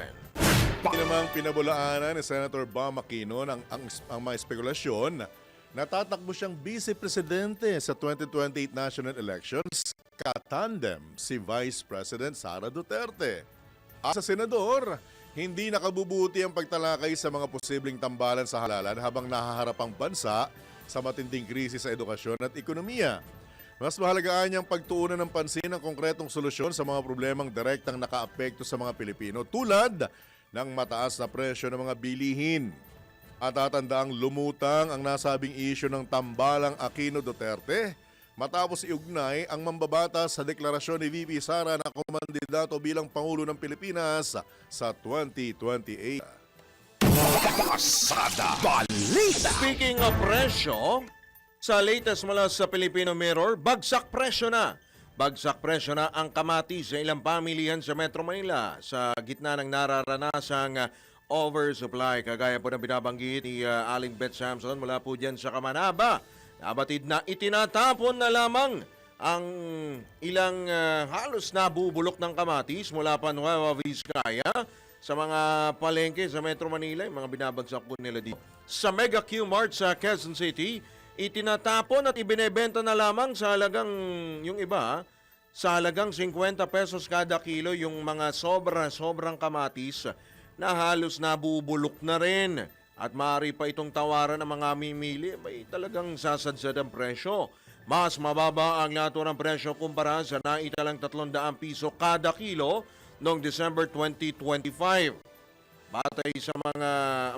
Namang pinabulaanan ni Senator Bam Aquino ang mga spekulasyon na tatakbo siyang Vice Presidente sa 2028 national elections katandem si Vice President Sara Duterte. Sa senador, hindi nakabubuti ang pagtalakay sa mga posibleng tambalan sa halalan habang nahaharap ang bansa sa matinding krisis sa edukasyon at ekonomiya. Mas mahalagaan niyang pagtuunan ng pansin ang konkretong solusyon sa mga problemang direktang nakaapekto sa mga Pilipino tulad ng mataas na presyo ng mga bilihin. At tatandaang lumutang ang nasabing isyu ng tambalang Aquino Duterte matapos iugnay ang mambabatas sa deklarasyon ni VP Sara na kumandidato bilang Pangulo ng Pilipinas sa 2028. Pasada Balita. Speaking of presyo, sa latest mula sa Filipino Mirror, bagsak presyo na. Bagsak presyo na ang kamatis sa ilang pamilihan sa Metro Manila sa gitna ng nararanasang oversupply. Kagaya po ng binabanggit ni Aling Beth Samson mula po dyan sa Kamanaba. Nabatid na itinatapon na lamang ang ilang halos nabubulok ng kamatis mula pa Nueva Vizcaya sa mga palengke sa Metro Manila, yung mga binabagsak po nila dito. Sa Mega Q Mart sa Quezon City, itinatapon at ibinebenta na lamang sa halagang, yung iba, sa halagang 50 pesos kada kilo yung mga sobrang kamatis na halos nabubulok na rin. At maaari pa itong tawaran ng mga mimili, may talagang sasadsad ang presyo. Mas mababa ang lato ng presyo kumpara sa naitalang 300 piso kada kilo noong December 2025. Batay sa mga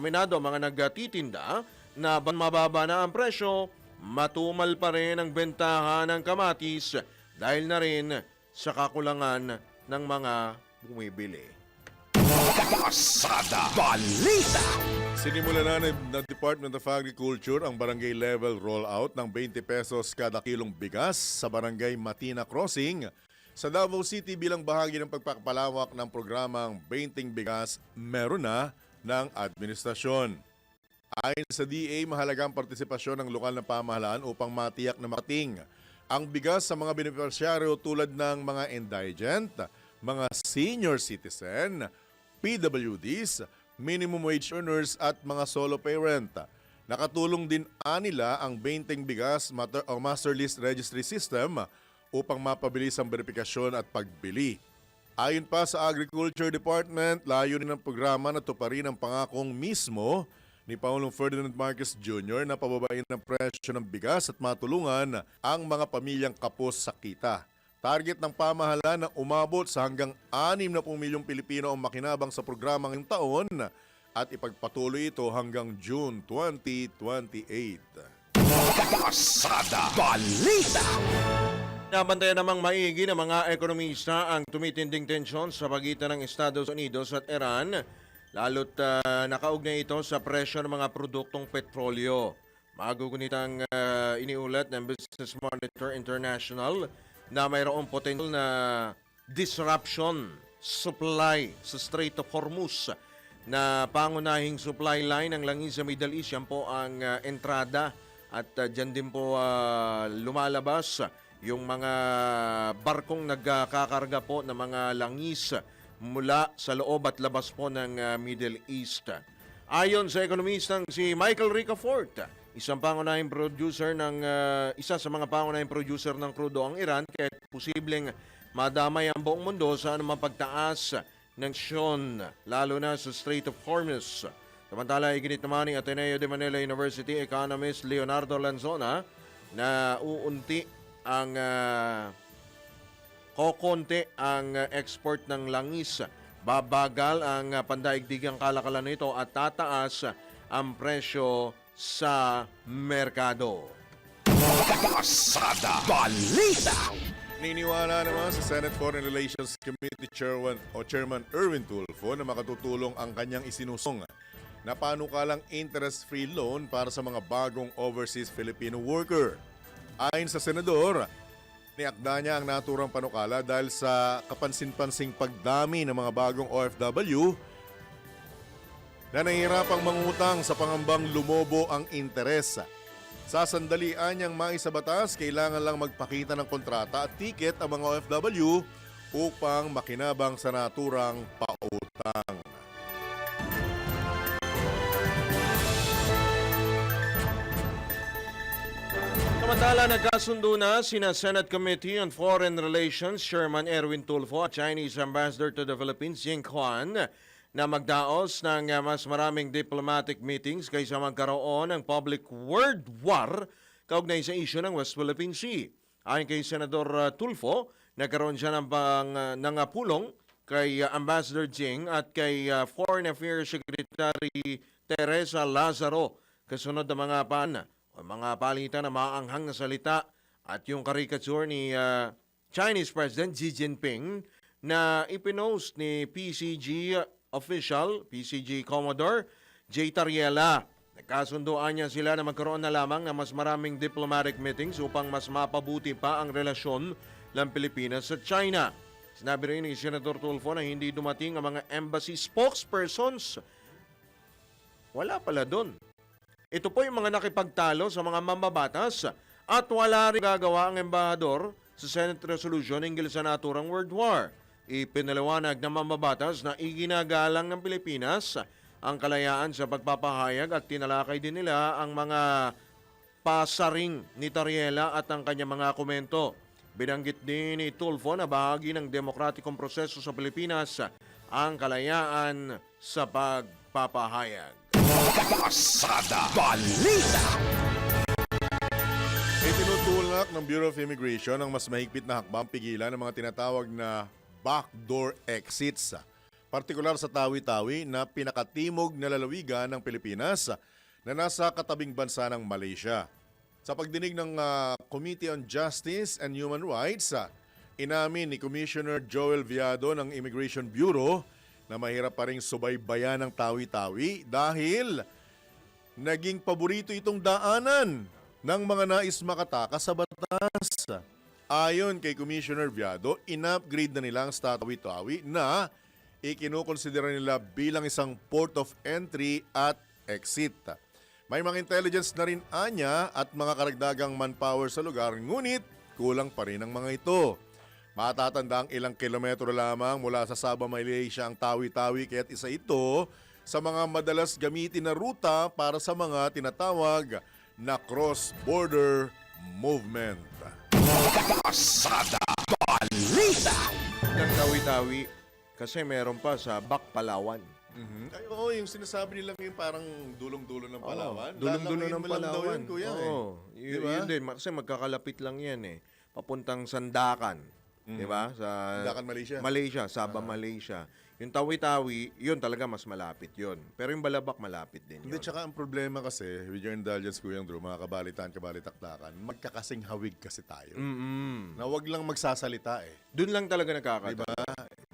aminado, mga nagtitinda, na mababa na ang presyo, matumal pa rin ang bentahan ng kamatis dahil na rin sa kakulangan ng mga bumibili. Pasada Balita. Sinimula na ng Department of Agriculture ang barangay level rollout ng 20 pesos kada kilong bigas sa barangay Matina Crossing sa Davao City bilang bahagi ng pagpapalawak ng programang 20 bigas meron na ng administrasyon. Ayon sa DA, mahalaga ang partisipasyon ng lokal na pamahalaan upang matiyak na makating ang bigas sa mga benepisyaryo tulad ng mga indigent, mga senior citizen, PWDs, minimum wage earners at mga solo parent. Nakatulong din nila ang 20 bigas o master list registry system upang mapabilis ang verifikasyon at pagbili. Ayon pa sa Agriculture Department, layunin ng programa na tuparin ang pangakong mismo ni Pangulong Ferdinand Marcos Jr. na pababain ng presyo ng bigas at matulungan ang mga pamilyang kapos sa kita. Target ng pamahalaan na umabot sa hanggang 60 milyong Pilipino ang makinabang sa programang ngayong taon at ipagpatuloy ito hanggang June 2028. Pasada Balita. Nabantayan namang maigi ng mga ekonomista ang tumitinding tensyon sa pagitan ng Estados Unidos at Iran, lalo't nakaugnay ito sa presyo ng mga produktong petrolyo. Magugunitang iniulat ng Business Monitor International na mayroong potential na disruption supply sa Strait of Hormuz na pangunahing supply line ng langis sa Middle East. Yan po ang entrada at dyan din po lumalabas yung mga barkong nagkakarga po ng mga langis mula sa loob at labas po ng Middle East. Ayon sa ekonomistang si Michael Ricafort, isa sa mga pangunahing producer ng krudo ang Iran, kaya posibleng madamay ang buong mundo sa anumang pagtaas ng syon, lalo na sa Strait of Hormuz. Samantala, iginit naman ni Ateneo de Manila University economist Leonardo Lanzona na kokonti ang export ng langis. Babagal ang pandaigdigang kalakalan nito at tataas ang presyo sa merkado. Pasada Balita. Niniwala naman sa Senate Foreign Relations Committee Chairman Erwin Tulfo na makatutulong ang kanyang isinusong na panukalang interest-free loan para sa mga bagong overseas Filipino worker. Ayon sa senador, niakda niya ang naturang panukala dahil sa kapansin-pansing pagdami ng mga bagong OFW na nahihirapang mangutang sa pangambang lumobo ang interes. Sa sandalian niyang maisabatas, kailangan lang magpakita ng kontrata at tiket ang mga OFW upang makinabang sa naturang pautang. Samantala, nagkasundo na sina Senate Committee on Foreign Relations Chairman Erwin Tulfo at Chinese Ambassador to the Philippines, Ying Huan, na magdaos ng mas maraming diplomatic meetings kaysa magkaroon ng public word war kaugnay sa isyu ng West Philippine Sea. Ayon kay Senador Tulfo, nagkaroon siya ng pulong kay Ambassador Jing at kay Foreign Affairs Secretary Teresa Lazaro kasunod ng mga palitan na maanghang na salita at yung karikature ni Chinese President Xi Jinping na ipinost ni PCG official, PCG Commodore J. Tariela. Nagkasundoan niya sila na magkaroon na lamang ng mas maraming diplomatic meetings upang mas mapabuti pa ang relasyon ng Pilipinas sa China. Sinabi rin ni Senator Tulfo na hindi dumating ang mga embassy spokespersons. Wala pala doon. Ito po yung mga nakipagtalo sa mga mambabatas at wala rin gagawa ang embahador sa Senate Resolution hinggil sa naturang World War. Ipinaliwanag ng mambabatas na iginagalang ng Pilipinas ang kalayaan sa pagpapahayag at tinalakay din nila ang mga pasaring ni Tariela at ang kanyang mga komento. Binanggit din ni Tulfo na bahagi ng demokratikong proseso sa Pilipinas ang kalayaan sa pagpapahayag. Pasada Balita. Itinutulak ng Bureau of Immigration ang mas mahigpit na hakbang pigilan ng mga tinatawag na backdoor exits, partikular sa Tawi-Tawi na pinakatimog na lalawigan ng Pilipinas na nasa katabing bansa ng Malaysia. Sa pagdinig ng Committee on Justice and Human Rights, inamin ni Commissioner Joel Viado ng Immigration Bureau na mahirap pa rin subaybayan ng Tawi-Tawi dahil naging paborito itong daanan ng mga nais makatakas sa batas. Ayon kay Commissioner Viado, in-upgrade na nila ang Tawi-Tawi na ikinukonsidera nila bilang isang port of entry at exit. May mga intelligence na rin anya at mga karagdagang manpower sa lugar, ngunit kulang pa rin ang mga ito. Matatanda ang ilang kilometro lamang mula sa Sabah, Malaysia ang Tawi-Tawi, kaya't isa ito sa mga madalas gamitin na ruta para sa mga tinatawag na cross-border movement. Pasada Balita. Ng Tawi-Tawi kasi meron pa sa Bac, Palawan. Ay, oo, yung sinasabi nila ngayon parang dulong-dulo ng Palawan. Dulong-dulo ng Lalangin mo lang daw Palawan. yun, kuya, Diba? Yun din, kasi magkakalapit lang yan eh. Papuntang Sandakan. Diba? Sa Sandakan, Malaysia. Malaysia, Sabah, Malaysia. Yung Tawi-Tawi, yun talaga mas malapit yun. Pero yung Balabac, malapit din Hindi, yun. tsaka ang problema kasi, with your indulgence, Kuya Andrew, mga kabalitaktakan, magkakasing hawig kasi tayo. Na wag lang magsasalita eh. Doon lang talaga nakakatawa. Diba?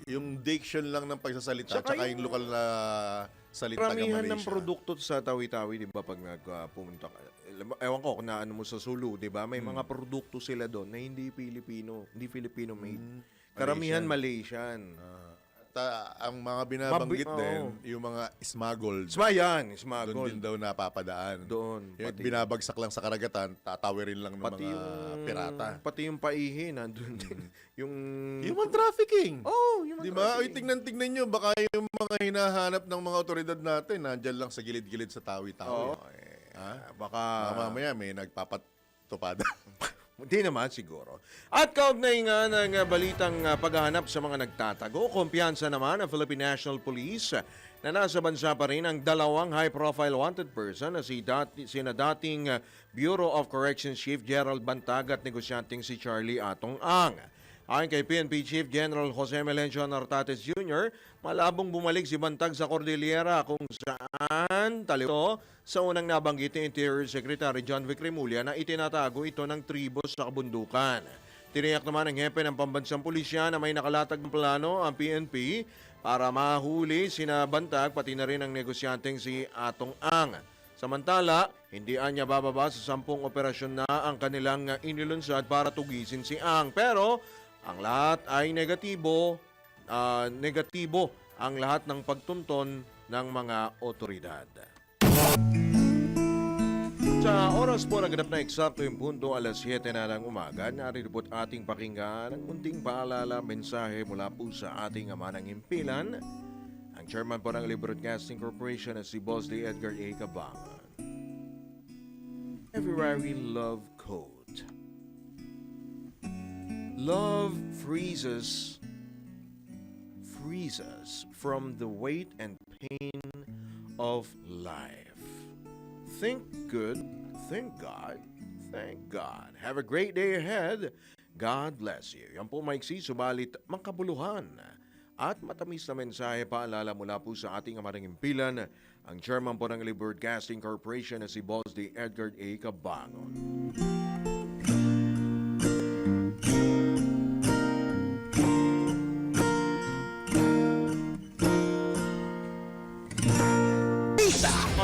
Yung diction lang ng pagsasalita, Tsaka tsaka yung lokal na salita ng Karamihan Malaysia. ng produkto sa Tawi-Tawi, di ba, pag pumunta ka, ewan ko kung naano mo sa Sulu, di ba, may mga produkto sila doon na hindi Filipino, hindi Filipino made. Karamihan Malaysian. Ang mga binabanggit din, yung mga smuggled. Yan, Doon smuggled. din daw napapadaan. Doon. Yung binabagsak lang sa karagatan, tatawirin lang ng mga pirata. Pati yung paihi, nandun din. Yung... Human trafficking. Human Di ba? Ay, trafficking. tingnan nyo, baka yung mga hinahanap ng mga otoridad natin, nandyan lang sa gilid-gilid sa Tawi-Tawi. Baka... Mamaya may nagpapatupada. Hindi naman siguro. At kaugnay nga ng balitang paghahanap sa mga nagtatago, kumpiyansa naman ang Philippine National Police na nasa bansa pa rin ang dalawang high-profile wanted person na sina dating Bureau of Corrections Chief Gerald Bantag at negosyanteng si Charlie Atong Ang. Ayon kay PNP Chief General Jose Melencio Nartates Jr., malabong bumalik si Bantag sa Cordillera kung saan talito sa unang nabanggit ni Interior Secretary John Vic Remulla na itinatago ito ng tribo sa kabundukan. Tiniyak naman ng hepe ng pambansang pulisya na may nakalatag ng plano ang PNP para mahuli sina Bantag pati na rin ang negosyanteng si Atong Ang. Samantala, hindi anya bababa sa 10 operasyon na ang kanilang inilunsad para tugisin si Ang. Pero ang lahat ay negatibo ang lahat ng pagtunton ng mga otoridad. Sa oras po naganap na eksakto yung punto, alas 7 na ng umaga, narito po't ating pakinggan ang munting paalala, mensahe mula po sa ating ama ng himpilan, ang chairman po ng Libre Broadcasting Corporation na si Boss D. Edgar A. Cabangan. February Love Code. Love freezes from the weight and pain of life. Think good, thank God, thank God. Have a great day ahead. God bless you. Yan po maiksi, subalit makabuluhan at matamis na mensahe paalala mula po sa ating amarang impilan, ang chairman po ng Libre Broadcasting Corporation na si Boss D. Edgar A. Cabangon.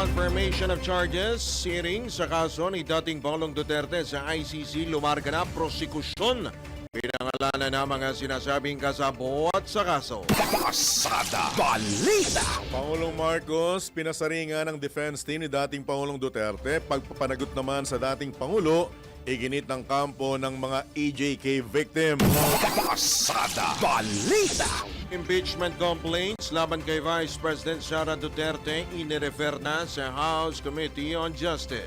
Confirmation of charges, hearing sa kaso ni dating Pangulong Duterte sa ICC, lumarga na prosekusyon. Pinangalanan na mga sinasabing kasabot sa kaso. Pasada Balita. Pangulong Marcos, pinasaringan ng defense team ni dating Pangulong Duterte. Pagpapanagot naman sa dating Pangulo, iginit ng kampo ng mga EJK victim. Pasada Balita. Impeachment complaints laban kay Vice President Sara Duterte inirefer na sa House Committee on Justice.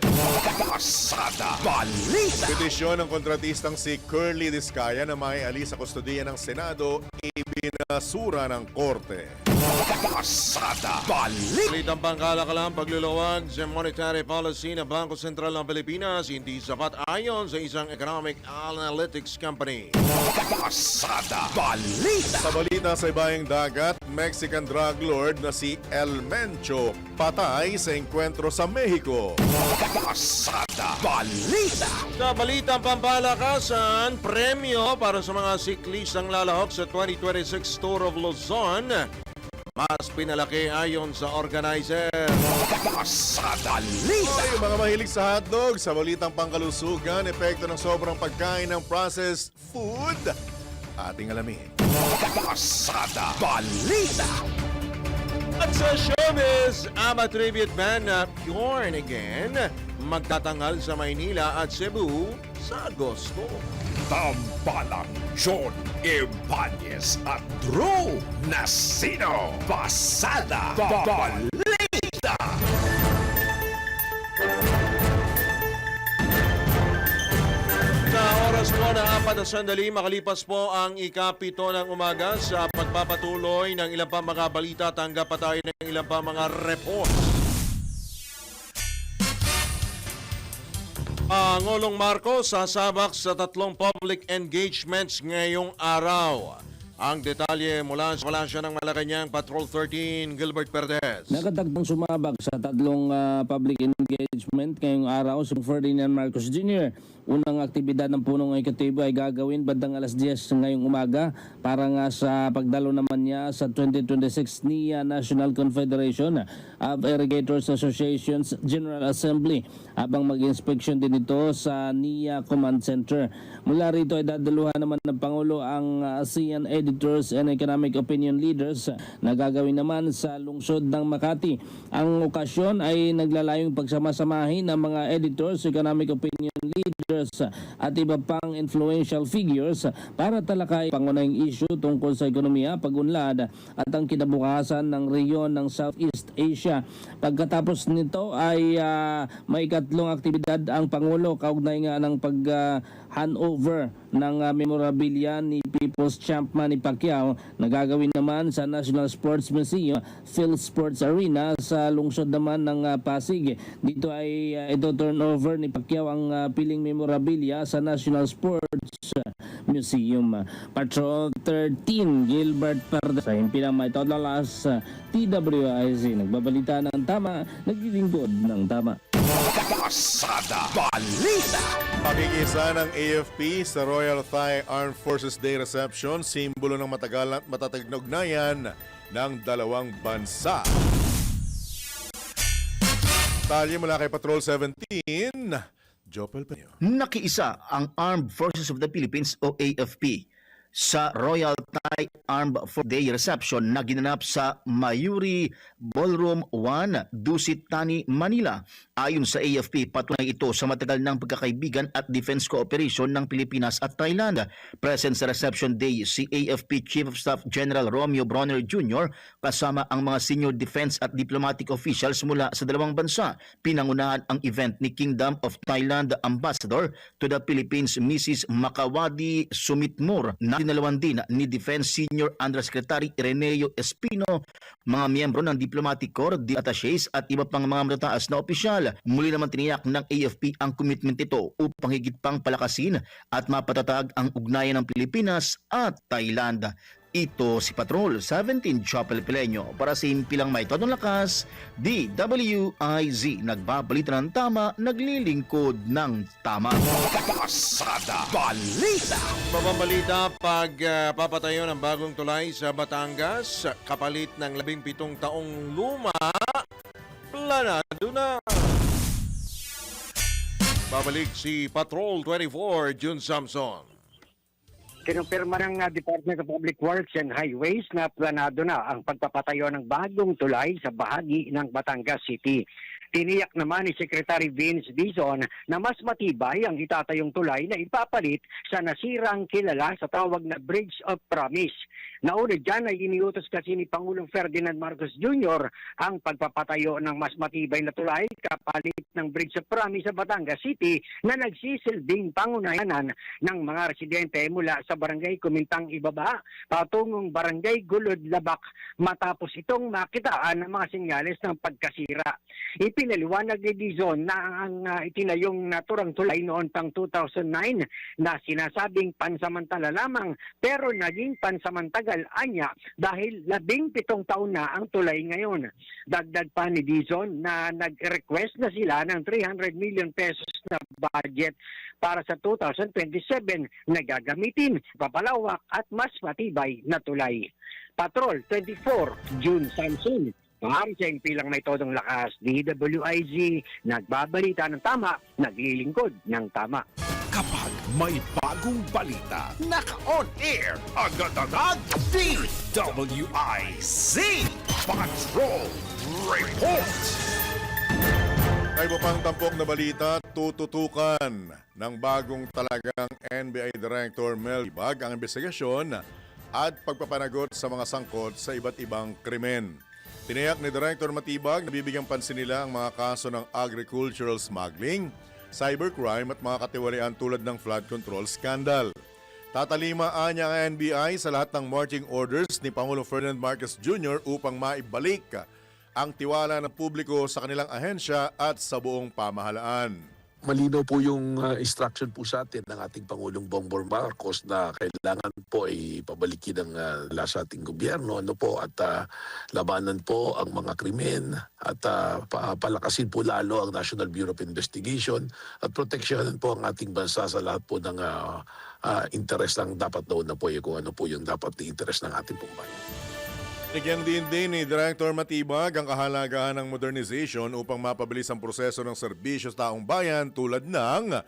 Pasada Balita. Petisyon ng kontratistang si Curly Discaya na maialis sa kustodiya ng Senado, ibinasura ng Korte. Pasada Balita. Balitang pangkalakalang pagluluwag sa monetary policy ng Bangko Sentral ng Pilipinas hindi sapat ayon sa isang economic analytics company. Pasada Balita. Sa balita sa ibayang dagat, Mexican drug lord na si El Mencho patay sa engkwentro sa Mexico. Pasada Balita. Sa balitang pampalakasan, premyo para sa mga siklistang lalahok sa 2026 Tour of Luzon mas pinalaki ayon sa organizer. Pasada Balita. Ay, mga mahilig sa hotdog, sa balitang pangkalusugan, epekto ng sobrang pagkain ng processed food, ating alamin. Pasada Balita. At sa showbiz, ABBA tribute band na Pure Again magtatanghal sa Maynila at Cebu sa Agosto. Tambalang John Ibanez at Drew Nasino. Pasada Balita. Sa oras po na 4 makalipas po ang ikapito ng umaga sa pagpapatuloy ng ilang pa mga balita, tanggap pa tayo ng ilang pa mga report. Pangulong Marcos sasabak sa 3 public engagements ngayong araw. Ang detalye mula sa Palasyo ng Malacanang, Patrol 13, Gilbert Perez. Nakatagpang sumabak sa 3 public engagement ngayong araw si Ferdinand Marcos Jr. Unang aktibidad ng punong ekutibo ay gagawin bandang alas 10 ngayong umaga para nga sa pagdalo naman niya sa 2026 NIA National Confederation of Irrigators Associations General Assembly habang mag-inspeksyon din ito sa NIA Command Center. Mula rito ay dadaluhan naman ng Pangulo ang ASEAN Editors and Economic Opinion Leaders na gagawin naman sa lungsod ng Makati. Ang okasyon ay naglalayong pagsamasamahin ng mga editors, economic opinion leaders at iba pang influential figures para talakay pangunahing issue tungkol sa ekonomiya, pag-unlad at ang kinabukasan ng rehiyon ng Southeast Asia. Pagkatapos nito ay may 3 aktibidad ang Pangulo kaugnay nga ng pag-handover ng memorabilia ni People's Champ Manny Pacquiao na gagawin naman sa National Sports Museum, Phil Sports Arena sa lungsod naman ng Pasig. Dito ay ito turnover ni Pacquiao ang piling memorabilia sa National Sports Museum. Patrol 13, Gilbert Perez sa himpilang may todalas TWIC. Nagbabalita ng tama, naglilingkod ng tama. Pasada Balita. Pakikisa ng AFP sa Royal Thai Armed Forces Day Reception, simbolo ng matagal at matatag na ugnayan ng dalawang bansa. Detalye mula kay Patrol 17, Jopel Peño. Nakiisa ang Armed Forces of the Philippines o AFP sa Royal Thai Armed Forces Day reception na ginanap sa Mayuri Ballroom 1, Dusit Thani, Manila. Ayon sa AFP, patunay ito sa matagal ng pagkakaibigan at defense cooperation ng Pilipinas at Thailand. Present sa reception day si AFP Chief of Staff General Romeo Bronner Jr. kasama ang mga senior defense at diplomatic officials mula sa dalawang bansa. Pinangunahan ang event ni Kingdom of Thailand Ambassador to the Philippines Mrs. Makawadi Sumitmur na dinalawan din ni Defense Senior Undersecretary Ireneo Espino, mga miyembro ng Diplomatic Corps, attaches at iba pang mga matataas na opisyal. Muli naman tiniyak ng AFP ang commitment ito upang higit pang palakasin at mapatatag ang ugnayan ng Pilipinas at Thailand. Ito si Patrol 17 Chopel Pileño para sa Impilang May Todong Lakas, DWIZ. Nagbabalita ng tama, naglilingkod ng tama. Pasada Balita. Pabambalita, pagpapatayo ng bagong tulay sa Batangas, kapalit ng 17 taong luma, planado na. Babalik si Patrol 24, June Samson. Kinumpirma ng Department of Public Works and Highways na planado na ang pagpapatayo ng bagong tulay sa bahagi ng Batangas City. Tiniyak naman ni Secretary Vince Dizon na mas matibay ang itatayong tulay na ipapalit sa nasirang kilala sa tawag na Bridge of Promise. Nauna dyan ay iniutos kasi ni Pangulong Ferdinand Marcos Jr. ang pagpapatayo ng mas matibay na tulay kapalit ng Bridge of Promise sa Batangas City na nagsisilbing pangunayanan ng mga residente mula sa Barangay Kumintang Ibaba patungong Barangay Gulod Labak matapos itong makitaan ng mga senyales ng pagkasira. Ipinaliwanag ni Dizon na ang itinayong naturang tulay noon pang 2009 na sinasabing pansamantala lamang pero naging pansamantagal anya dahil 17 taon na ang tulay ngayon. Dagdag pa ni Dizon na nag-request na sila ng 300 million pesos na budget para sa 2027 na gagamitin, papalawak at mas matibay na tulay. Patrol 24, June Samson. Para sa Impilang May Todong Lakas, DWIZ, nagbabalita ng tama, naglilingkod ng tama. Kapag may bagong balita, naka-on air, agad-agad, DWIZ Patrol Report. Ay pang tampok na balita, tututukan ng bagong talagang NBI Director Mel Ibag ang investigasyon at pagpapanagot sa mga sangkot sa iba't ibang krimen. Tiniyak ni Director Matibag na bibigyang pansin nila ang mga kaso ng agricultural smuggling, cybercrime at mga katiwalian tulad ng flood control scandal. Tatalimaan niya ang NBI sa lahat ng marching orders ni Pangulong Ferdinand Marcos Jr. upang maibalik ang tiwala ng publiko sa kanilang ahensya at sa buong pamahalaan. Malinaw po yung instruction po sa atin ng ating Pangulong Bongbong Marcos na kailangan po ay pabalikin ang sa ating gobyerno at labanan po ang mga krimen at palakasin po lalo ang National Bureau of Investigation at proteksyonan po ang ating bansa sa lahat po ng interes ng dapat doon na po kung ano po yung dapat na interes ng ating pong bayan. Bigyan din ni Director Matibag ang kahalagahan ng modernization upang mapabilis ang proseso ng serbisyo sa taong bayan tulad ng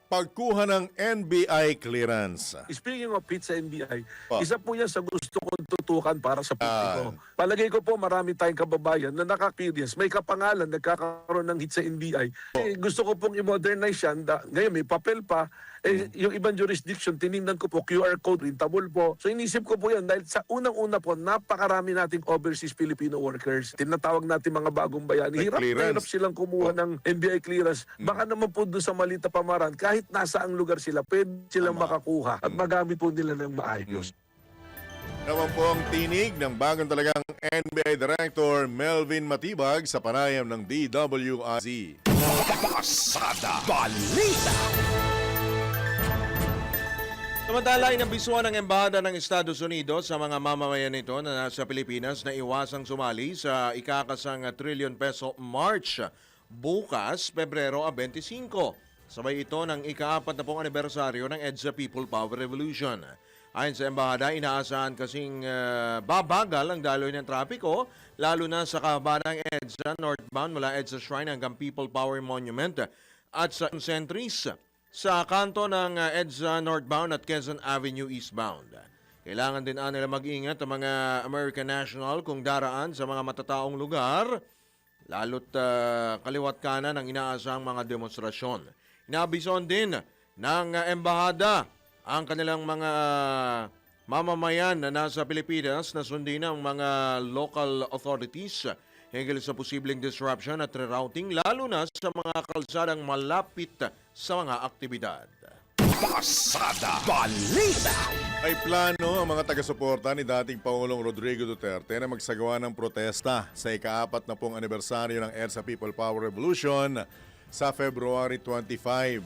pagkuha ng NBI clearance. Speaking of it sa NBI, isa po yan sa gusto kong tutukan para sa publiko. Palagay ko po marami tayong kababayan na naka-experience, may kapangalan, nagkakaroon ng hit sa NBI. Gusto ko pong i-modernize yan. Ngayon may papel pa. Yung ibang jurisdiction, tinignan ko po, QR code, printable po. So inisip ko po yan dahil sa unang-una po, napakarami nating overseas Filipino workers. Tinatawag natin mga bagong bayani. Hirap silang kumuha ng NBI clearance. Baka naman po doon sa malita pamaran, kahit nasa ang lugar sila, pwede silang makakuha at magamit po nila ng maayos. Naman po ang tinig ng bagong talagang NBI Director Melvin Matibag sa panayam ng DWIZ. Pasada Balita. Samantala, inabisuan ng Embahada ng Estados Unidos sa mga mamamayan nito na nasa Pilipinas na iwasang sumali sa ikakasang trilyon peso March bukas, Pebrero 25. Sabay ito ng ika-40 anibersaryo ng EDSA People Power Revolution. Ayon sa embahada, inaasahan kasing babagal ang daloy ng trapiko, lalo na sa kahabaan ng EDSA northbound mula EDSA Shrine hanggang People Power Monument at sa Centris sa kanto ng EDSA northbound at Quezon Avenue eastbound. Kailangan din nila mag-ingat ang mga American national kung daraan sa mga matataong lugar, lalo't kaliwat kanan ang inaasahang mga demonstrasyon. Inabison din ng embahada ang kanilang mga mamamayan na nasa Pilipinas na sundin ang mga local authorities hinggil sa posibleng disruption at rerouting, lalo na sa mga kalsadang malapit sa mga aktibidad. Pasada Balita. May plano ang mga taga-suporta ni dating Pangulong Rodrigo Duterte na magsagawa ng protesta sa ika-4 na pong anibersaryo ng EDSA People Power Revolution sa February 25.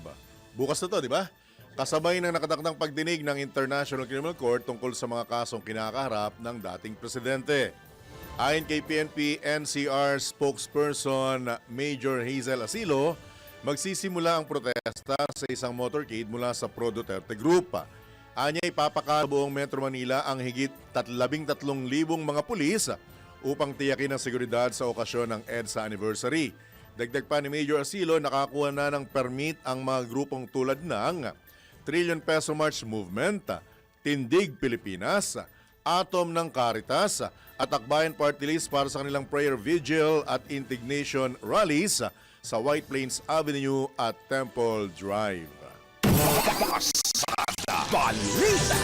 Bukas na to, di ba? Kasabay ng nakatakdang pagdinig ng International Criminal Court tungkol sa mga kasong kinakaharap ng dating presidente. Ayon kay PNP NCR spokesperson Major Hazel Asilo, magsisimula ang protesta sa isang motorcade mula sa Pro Duterte Group. Anya ipapakala buong Metro Manila ang higit 13,000 mga pulis upang tiyakin ang seguridad sa okasyon ng EDSA anniversary. Dagdag pa ni Major Asilo, nakakuha na ng permit ang mga grupong tulad ng Trillion Peso March Movement, Tindig Pilipinas, Atom ng Caritas at Akbayan Party List para sa kanilang prayer vigil at indignation rallies sa White Plains Avenue at Temple Drive. Pasada Balita.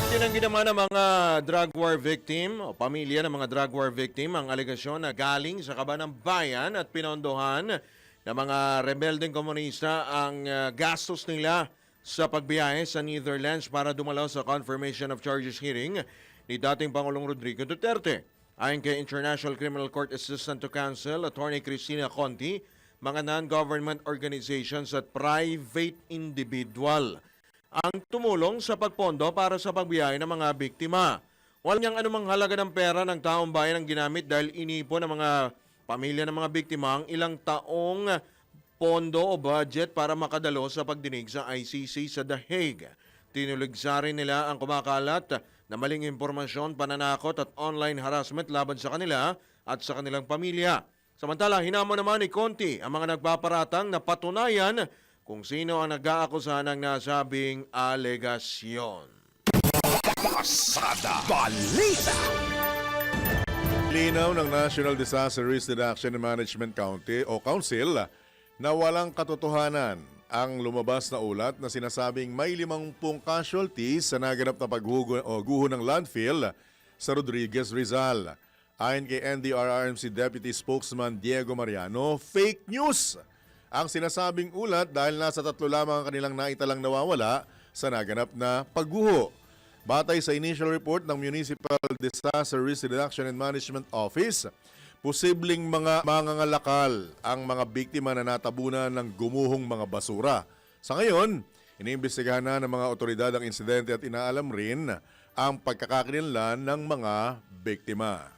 Tinanggi naman ng mga drug war victim o pamilya ng mga drug war victim ang alegasyon na galing sa Kaban ng Bayan at pinondohan ng mga rebeldeng komunista ang gastos nila sa pagbiyahe sa Netherlands para dumalaw sa confirmation of charges hearing ni dating Pangulong Rodrigo Duterte. Ayon kay International Criminal Court Assistant to Counsel, Attorney Cristina Conti, mga non-government organizations at private individual ang tumulong sa pagpondo para sa pagbiyahe ng mga biktima. Walang anumang halaga ng pera ng taong bayan ang ginamit dahil inipon ng mga pamilya ng mga biktima ang ilang taong pondo o budget para makadalo sa pagdinig sa ICC sa The Hague. Tinuligsa rin nila ang kumakalat na maling impormasyon, pananakot at online harassment laban sa kanila at sa kanilang pamilya. Samantala, hinamon naman ni Conti ang mga nagpaparatang na patunayan kung sino ang nag-aakusa ng nasabing alegasyon. Pasada Balita. Linaw ng National Disaster Risk Reduction and Management Council na walang katotohanan ang lumabas na ulat na sinasabing may 50 casualties sa naganap na pagguho ng landfill sa Rodriguez, Rizal. Ayon kay NDRRMC Deputy Spokesman Diego Mariano, fake news ang sinasabing ulat dahil nasa 3 lamang ang kanilang naitalang nawawala sa naganap na pagguho. Batay sa initial report ng Municipal Disaster Risk Reduction and Management Office, posibleng mga mangangalakal ang mga biktima na natabunan ng gumuhong mga basura. Sa ngayon, iniimbestigahan na ng mga otoridad ang insidente at inaalam rin ang pagkakakilanlan ng mga biktima.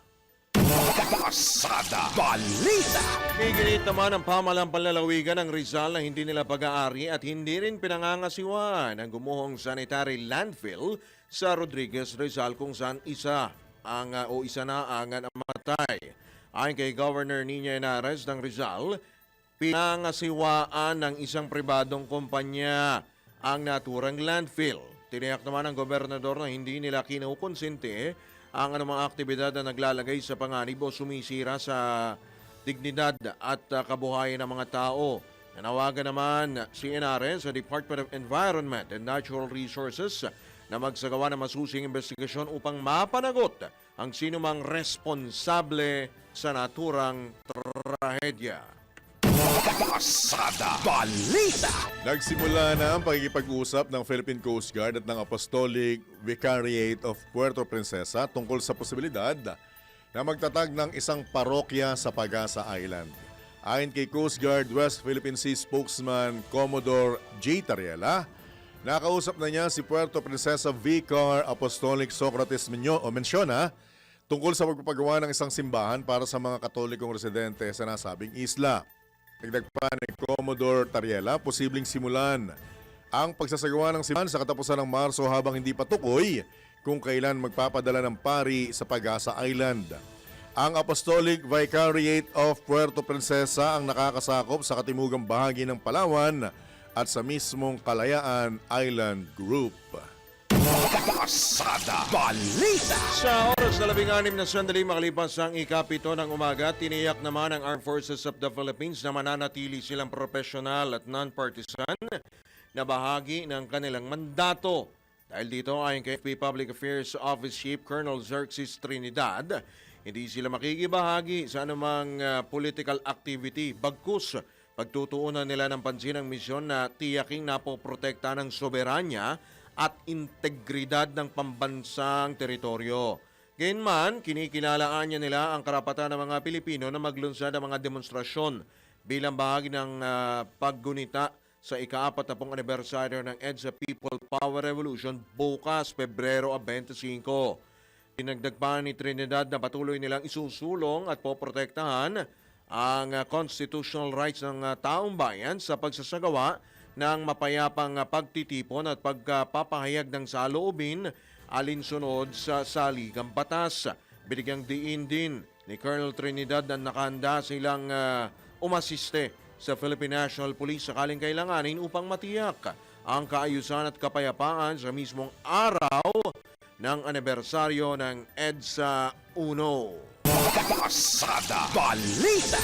Pasada Balita. Gigilit naman ang pamahalang panlalawigan ng Rizal na hindi nila pag-aari at hindi rin pinangangasiwaan ang gumuhong sanitary landfill sa Rodriguez, Rizal kung saan isa na ang namatay. Ayon kay Governor Nina Henares ng Rizal, pinangasiwaan ng isang pribadong kumpanya ang naturang landfill. Tiniyak naman ng gobernador na hindi nila kinukonsente ang anumang aktibidad na naglalagay sa panganib o sumisira sa dignidad at kabuhayan ng mga tao. Nanawagan naman si Henares sa Department of Environment and Natural Resources na magsagawa ng masusing investigasyon upang mapanagot ang sinumang responsable sa naturang trahedya. Pasada Balita. Nagsimula na ang pagkikipag-usap ng Philippine Coast Guard at ng Apostolic Vicariate of Puerto Princesa tungkol sa posibilidad na magtatag ng isang parokya sa Pag-asa Island. Ayon kay Coast Guard West Philippine Sea spokesman Commodore J. Tariela, nakausap na niya si Puerto Princesa Vicar Apostolic Socrates Menciona tungkol sa pagpapagawa ng isang simbahan para sa mga Katolikong residente sa nasabing isla. Dagdag pa ni Commodore Tariela, posibleng simulan ang pagsasagawa ng simbahan sa katapusan ng Marso habang hindi pa tukoy kung kailan magpapadala ng pari sa Pag-asa Island. Ang Apostolic Vicariate of Puerto Princesa ang nakakasakop sa katimugang bahagi ng Palawan at sa mismong Kalayaan Island Group. Pasada Balita. Sa oras na 16 na sandali makalipas ang ikapito ng umaga, tiniyak naman ng Armed Forces of the Philippines na mananatili silang profesional at non-partisan na bahagi ng kanilang mandato. Dahil dito, ayon kay FP Public Affairs Office Chief Colonel Xerxes Trinidad, hindi sila makikibahagi sa anumang political activity. Bagkus, pagtutuunan nila ng pansin ang misyon na tiyaking napoprotekta ng soberanya at integridad ng pambansang teritoryo. Gayunman, kinikilalaan niya nila ang karapatan ng mga Pilipino na maglunsad ng mga demonstrasyon bilang bahagi ng paggunita sa ika-40 anibersaryo ng EDSA People Power Revolution bukas, Pebrero 25. Dinagdag pa ni Trinidad na patuloy nilang isusulong at poprotektahan ang constitutional rights ng taong bayan sa pagsasagawa ng mapayapang pagtitipon at pagpapahayag ng saloobin alinsunod sa saligang batas. Binigyang diin din ni Colonel Trinidad na nakahanda silang umasiste sa Philippine National Police sakaling kailanganin upang matiyak ang kaayusan at kapayapaan sa mismong araw ng anibersaryo ng EDSA 1. Pasada Balita.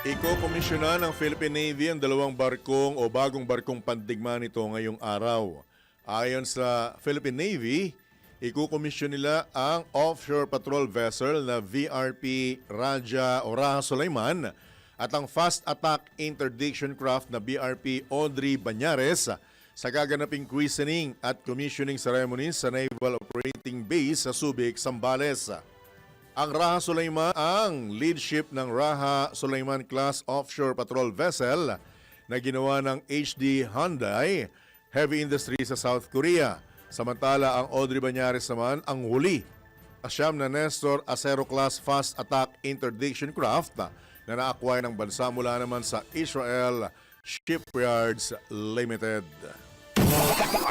Iko-komisyona ng Philippine Navy ang dalawang barkong o bagong barkong pandigma nito ngayong araw. Ayon sa Philippine Navy, iko-komisyon nila ang offshore patrol vessel na VRP Raja o Raha Sulaiman at ang fast attack interdiction craft na BRP Audrey Banyares sa gaganaping christening at commissioning ceremonies sa Naval Operating Base sa Subic, Zambales. Ang Raha Sulaiman ang lead ship ng Raha Sulaiman class offshore patrol vessel na ginawa ng HD Hyundai Heavy Industry sa South Korea. Samantala ang Audrey Banyares naman ang huli. Asyam na Nestor Acero class fast attack interdiction craft na na-acquire ng bansa mula naman sa Israel Shipyards Limited.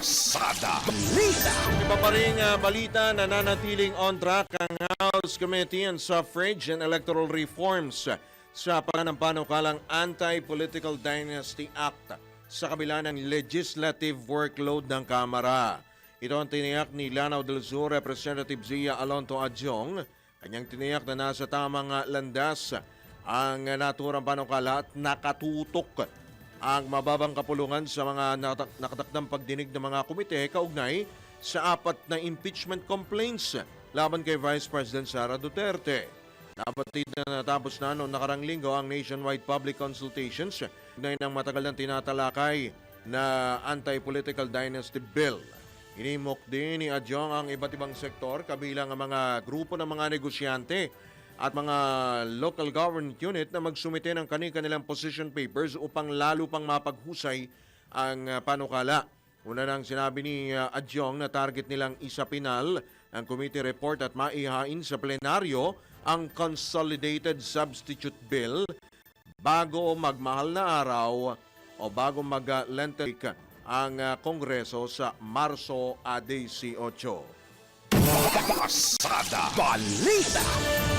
Pasada Balita. Iba pa rin balita, nananatiling on track ang House Committee on Suffrage and Electoral Reforms sa panampanukalang Anti-Political Dynasty Act sa kabila ng legislative workload ng Kamara. Ito ang tiniyak ni Lanao del Sur Representative Zia Alonto Adjong. Kanyang tiniyak na nasa tamang landas ang naturang panukala at nakatutok ang mababang kapulungan sa mga nakatakdang pagdinig ng mga komite kaugnay sa 4 na impeachment complaints laban kay Vice President Sara Duterte. Napatid na natapos na noong nakarang linggo ang nationwide public consultations kaugnay ng matagal nang tinatalakay na anti-political dynasty bill. Inimok din ni Adjong ang iba't ibang sektor kabilang ang mga grupo ng mga negosyante at mga local government unit na magsumite ng kanilang position papers upang lalo pang mapaghusay ang panukala. Una nang sinabi ni Adjong na target nilang isapinal ang committee report at maihain sa plenaryo ang Consolidated Substitute Bill bago magmahal na araw o bago mag-lengthy week ang Kongreso sa Marso 18. Pasada Balita.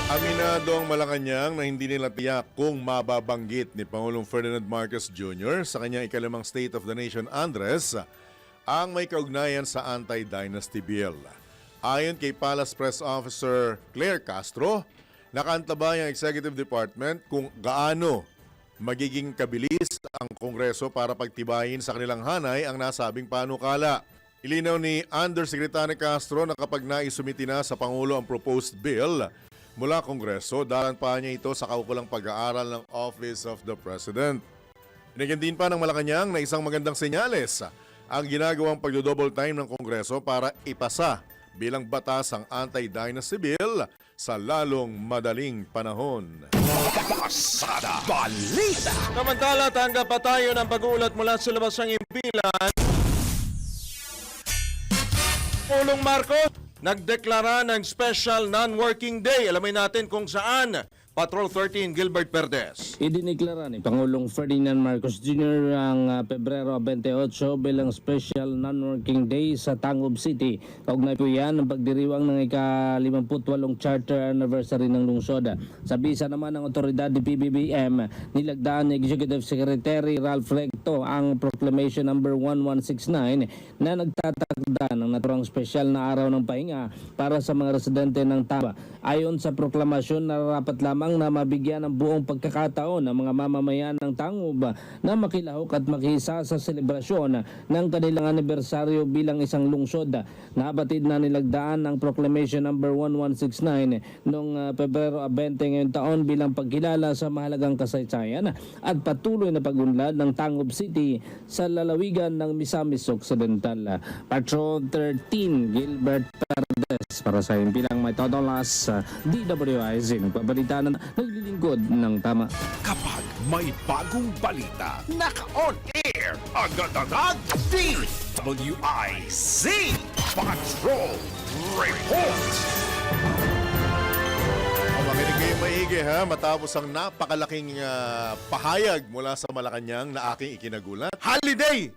Aminado ang Malacanang na hindi nila tiyak kung mababanggit ni Pangulong Ferdinand Marcos Jr. sa kanyang ikalimang State of the Nation address ang may kaugnayan sa anti-dynasty bill. Ayon kay Palace Press Officer Claire Castro, nakaantabay ang Executive Department kung gaano magiging kabilis ang Kongreso para pagtibayin sa kanilang hanay ang nasabing panukala. Ilinaw ni Undersecretary Castro na kapag naisumiti na sa Pangulo ang proposed bill mula Kongreso, dalan pa niya ito sa kaukulang pag-aaral ng Office of the President. Binigyan din pa ng Malacanang na isang magandang senyales ang ginagawang pagdo-double time ng Kongreso para ipasa bilang batas ang anti-dynasty bill sa lalong madaling panahon. Pasada Balita. Samantala, tanggap pa tayo ng pag-uulat mula sa labas ng impilan. Pulong Marcos nagdeklara ng special non-working day. Alamin natin kung saan Patrol 13, Gilbert Perdes. Idiniklara ni Pangulong Ferdinand Marcos Jr. ang Pebrero 28 bilang Special Non-Working Day sa Tangub City. Kaugnay po yan ang pagdiriwang ng ika-58 Charter Anniversary ng lungsod. Sa bisa naman ng otoridad ni PBBM, nilagdaan ni Executive Secretary Ralph Recto ang Proclamation number 1169 na nagtatakda ng naturang special na araw ng pahinga para sa mga residente ng Tangub. Ayon sa proklamasyon, nararapat lamang na mabigyan ng buong pagkakataon ng mga mamamayan ng Tangub na makilahok at makihisa sa selebrasyon ng kanilang anibersaryo bilang isang lungsod. Nabatid na nilagdaan ang Proclamation number 1169 noong Pebrero 20 ngayong taon bilang pagkilala sa mahalagang kasaysayan at patuloy na pag-unlad ng Tangub City sa lalawigan ng Misamis Occidental. Patrol 13, Gilbert Perdes para sa Impilang May Todolas, DWIZ, nagbabalita na naglilingkod ng tama. Kapag may bagong balita, naka-on air, agad-agad, DWIZ Patrol Report! Makinig kayo maigi ha, matapos ang napakalaking pahayag mula sa Malacanang na aking ikinagulat. Holiday!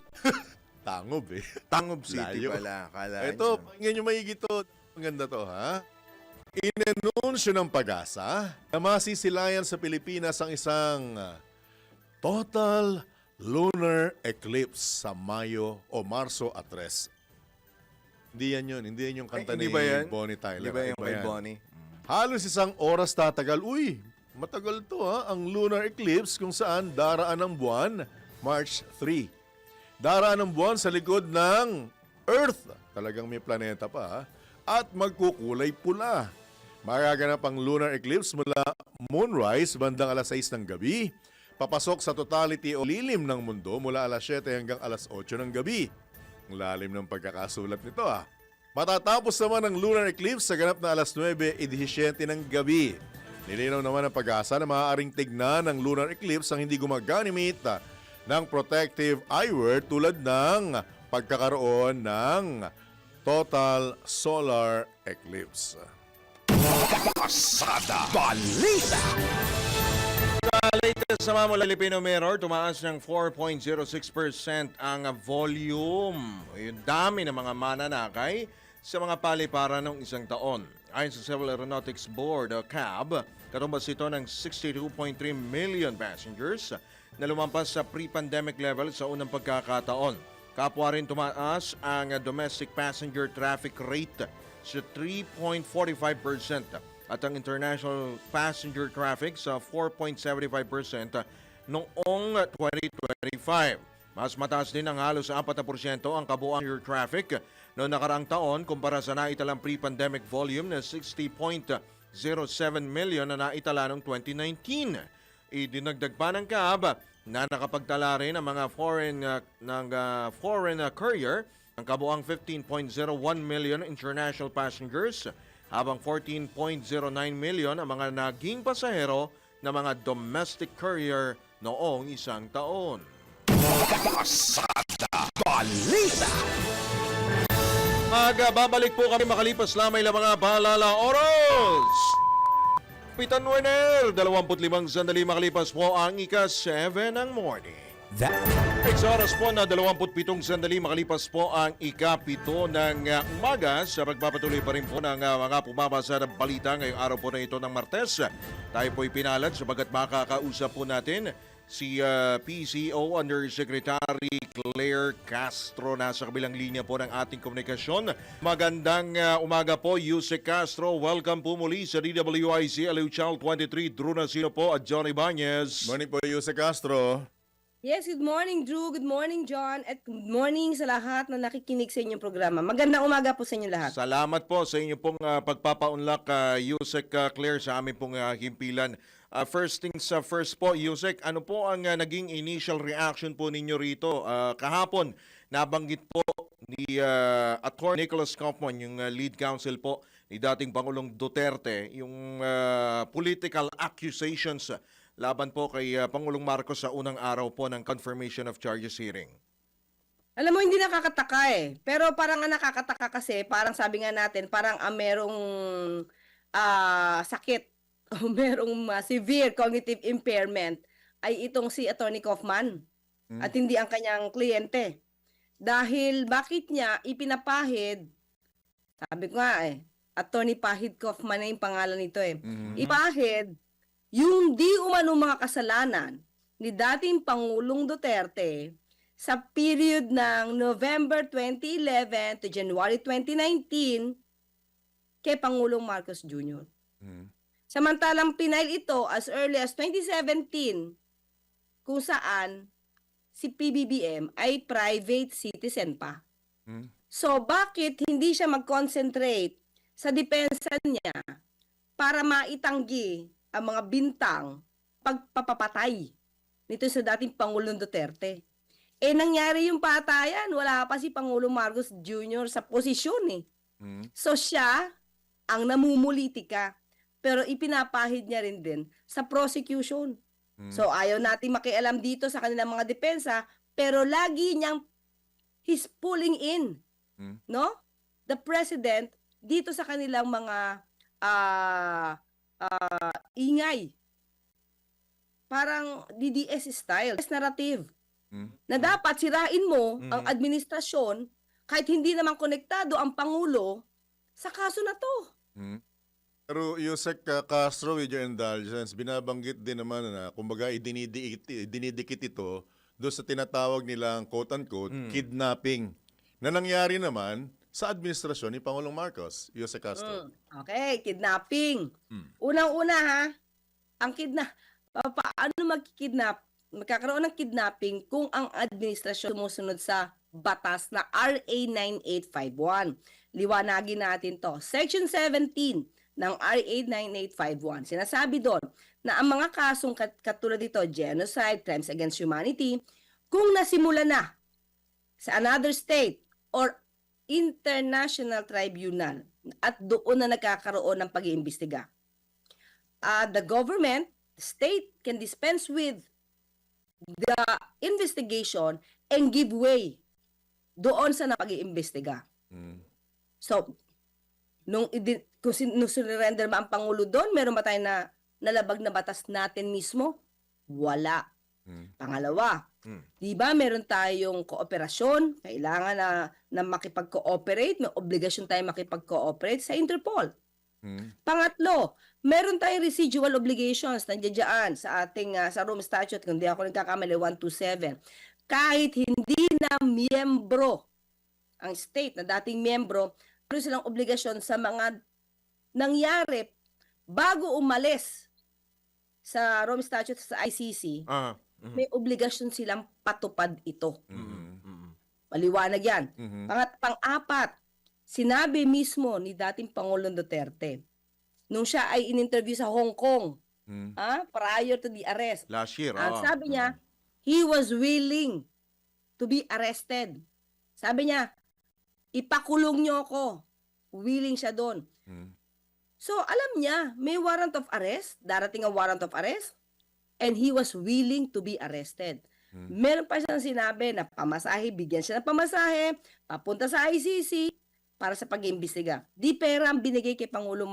Tangub eh. Tangub City Layo. pala. Ito, pakinggan nyo maigi to. Ang ganda to ha. Inanunsyo ng Pag-asa na masisilayan sa Pilipinas ang isang total lunar eclipse sa Mayo o Marso at 3. Hindi yan yun. Hindi yan yung kanta Hindi ni ba yan? Bonnie Tyler. Di ba yung Iba kay yan. Bonnie? Halos isang oras tatagal. Uy, matagal to ha. Ang lunar eclipse kung saan daraan ng buwan, March 3. Daraan ng buwan sa likod ng Earth. Talagang may planeta pa ha. At magkukulay pula. Magaganap ang lunar eclipse mula moonrise bandang alas 6 ng gabi. Papasok sa totality o lilim ng mundo mula alas 7 hanggang alas 8 ng gabi. Ang lalim ng pagkakasulat nito ah. Matatapos naman ang lunar eclipse sa ganap na alas 9:17 ng gabi. Nilinaw naman ang Pag-asa na maaaring tignan ng lunar eclipse ang hindi gumagamit ng protective eyewear tulad ng pagkakaroon ng total solar eclipse. Pasada Balita! Sa latest sa Mamula Filipino Mirror, tumaas ng 4.06% ang volume. Yung dami ng mga mananakay sa mga paliparan ng isang taon. Ayon sa Civil Aeronautics Board o CAB, katumbas ito ng 62.3 million passengers na lumampas sa pre-pandemic level sa unang pagkakataon. Kapwa rin tumaas ang domestic passenger traffic rate sa 3.45% at ang international passenger traffic sa 4.75% noong 2025. Mas mataas din ang halos 4% ang kabuuan air traffic noong nakaraang taon kumpara sa naitalang pre-pandemic volume na 60.07 million na naitala noong 2019. Idinagdag pa ng CAB na nakapagtala rin ang mga foreign courier ang kabuang 15.01 million international passengers habang 14.09 million ang mga naging pasahero ng mga domestic courier noong isang taon. Pasada Balita! Babalik po kami makalipas lamang ng mga paalala oras. Kapitan Werner, 25 sandali makalipas po ang ika-7 ng morning. Next oras po na 27 sandali makalipas po ang ika-7 ng umaga sa pagpapatuloy pa rin po ng mga pumabasa ng balita ngayong araw po na ito ng Martes. Tayo po'y pinalad sabagat makakausap po natin si PCO Undersecretary Claire Castro. Nasa kabilang linya po ng ating komunikasyon. Magandang umaga po, Yusek Castro. Welcome po muli sa DWIZ Aliw Channel 23. Drew Nasino po at John Ibanez. Morning po, Yusek Castro. Yes, good morning Drew, good morning John, at good morning sa lahat na nakikinig sa inyong programa. Magandang umaga po sa inyo lahat. Salamat po sa inyong pong pagpapaunlak, Yusek Claire, sa aming pong himpilan. First things first po, Yusek, ano po ang naging initial reaction po ninyo rito? Kahapon, nabanggit po ni Attorney Nicholas Kaufman, yung lead counsel po ni dating Pangulong Duterte, yung political accusations laban po kay Pangulong Marcos sa unang araw po ng confirmation of charges hearing. Alam mo, hindi nakakataka eh. Pero parang nakakataka kasi, parang sabi nga natin, parang merong sakit o merong severe cognitive impairment ay itong si Attorney Kaufman at hindi ang kanyang kliyente. Dahil bakit niya ipinapahid, sabi ko nga Attorney Pahid Kaufman na yung pangalan nito ipahid yung di umano mga kasalanan ni dating Pangulong Duterte sa period ng November 2011 to January 2019 kay Pangulong Marcos Jr. Samantalang pinail ito as early as 2017 kung saan si PBBM ay private citizen pa. So bakit hindi siya mag-concentrate sa depensa niya para maitanggi ang mga bintang pagpapapatay nito sa dating Pangulong Duterte? Nangyari yung patayan, wala pa si Pangulong Marcos Jr. sa posisyon So siya ang namumulitika, pero ipinapahid niya rin din sa prosecution. So ayaw natin makialam dito sa kanilang mga depensa, pero lagi niyang he's pulling in, no? The president dito sa kanilang mga ingay. Parang DDS style, narrative. Na dapat sirain mo ang administrasyon kahit hindi naman konektado ang Pangulo sa kaso na to. Pero Yusek Castro, with your indulgence, binabanggit din naman na kumbaga dinidikit ito doon sa tinatawag nilang quote-unquote kidnapping na nangyari naman sa administrasyon ni Pangulong Marcos. Yusek Castro. Okay, kidnapping. Unang-una ang paano magkakaroon ng kidnapping kung ang administrasyon sumusunod sa batas na RA 9851. Liwanagin natin to. Section 17 ng RA 9851. Sinasabi doon na ang mga kasong katulad dito, genocide, crimes against humanity, kung nasimula na sa another state or international tribunal at doon na nagkakaroon ng pag-iimbestiga, the government, state can dispense with the investigation and give way doon sa pag-iimbestiga. So, nung sinurrender ba ang Pangulo doon, meron ba tayo na nalabag na batas natin mismo? Wala. Pangalawa, di ba meron tayong kooperasyon, kailangan na makipag-cooperate, may obligasyon tayong makipag-cooperate sa Interpol. Pangatlo, meron tayong residual obligations nandiyan sa ating sa Rome Statute, kung di ako nagkakamali, 127. Kahit hindi na miyembro ang state na dating miyembro, meron silang obligasyon sa mga nangyari bago umalis sa Rome Statute sa ICC. May obligasyon silang patupad ito. Maliwanag yan. Pang-apat, sinabi mismo ni dating Pangulong Duterte nung siya ay in-interview sa Hong Kong prior to the arrest. Last year. Sabi niya, he was willing to be arrested. Sabi niya, ipakulong niyo ako. Willing siya doon. So, alam niya, may warrant of arrest, darating ang warrant of arrest, and he was willing to be arrested. Meron pa siyang sinabi na pamasahe, bigyan siya ng pamasahe, papunta sa ICC para sa pag-iimbestiga. Di pera ang binigay kay Pangulong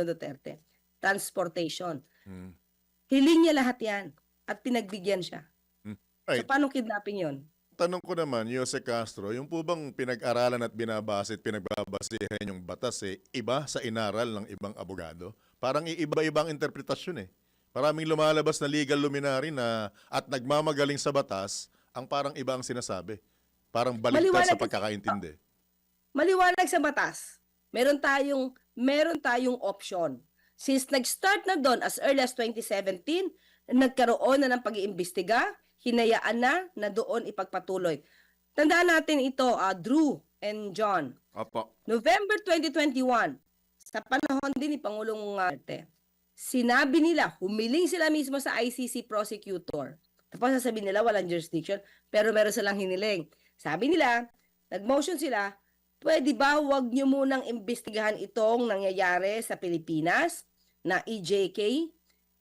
Duterte. Transportation. Hiling niya lahat yan at pinagbigyan siya. Right. So, paano kidnapping yon? Tanong ko naman, Jose Castro, yung po bang pinag-aralan at binabase at pinagbabasihan yung batas iba sa inaral ng ibang abogado? Parang iiba-ibang interpretasyon Maraming lumalabas na legal luminary na at nagmamagaling sa batas, ang parang iba ang sinasabi. Parang baligtad sa pagkakaintindi. Maliwanag sa batas. Meron tayong option. Since nag-start na doon as early as 2017, nagkaroon na ng pag-iimbestiga, hinayaan na doon ipagpatuloy. Tandaan natin ito, Drew and John. Opo. November 2021, sa panahon din ni Pangulong Duterte, sinabi nila, humiling sila mismo sa ICC prosecutor. Tapos sasabihin nila walang jurisdiction, pero meron silang hiniling. Sabi nila, nag-motion sila, pwede ba wag nyo munang imbestigahan itong nangyayari sa Pilipinas na EJK?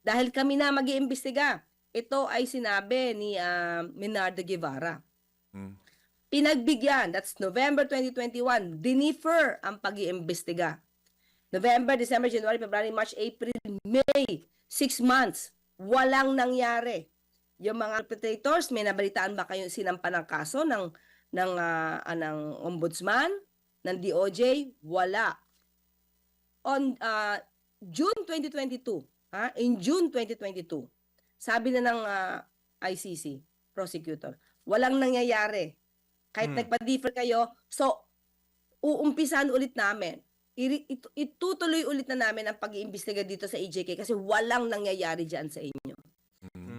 Dahil kami na mag-iimbestiga. Ito ay sinabi ni Menardo Guevara. Pinagbigyan, that's November 2021, dinifer ang pag-iimbestiga. November, December, January, February, March, April, May. 6 months. Walang nangyari. Yung mga perpetrators, may nabalitaan ba kayo sinampa ng kaso ng ombudsman, ng DOJ? Wala. On June 2022, in June 2022, sabi na ng ICC prosecutor, walang nangyayari. Kahit nagpa-differ kayo, so uumpisan ulit namin. Itutuloy ulit na namin ang pag-iimbestiga dito sa EJK kasi walang nangyayari dyan sa inyo.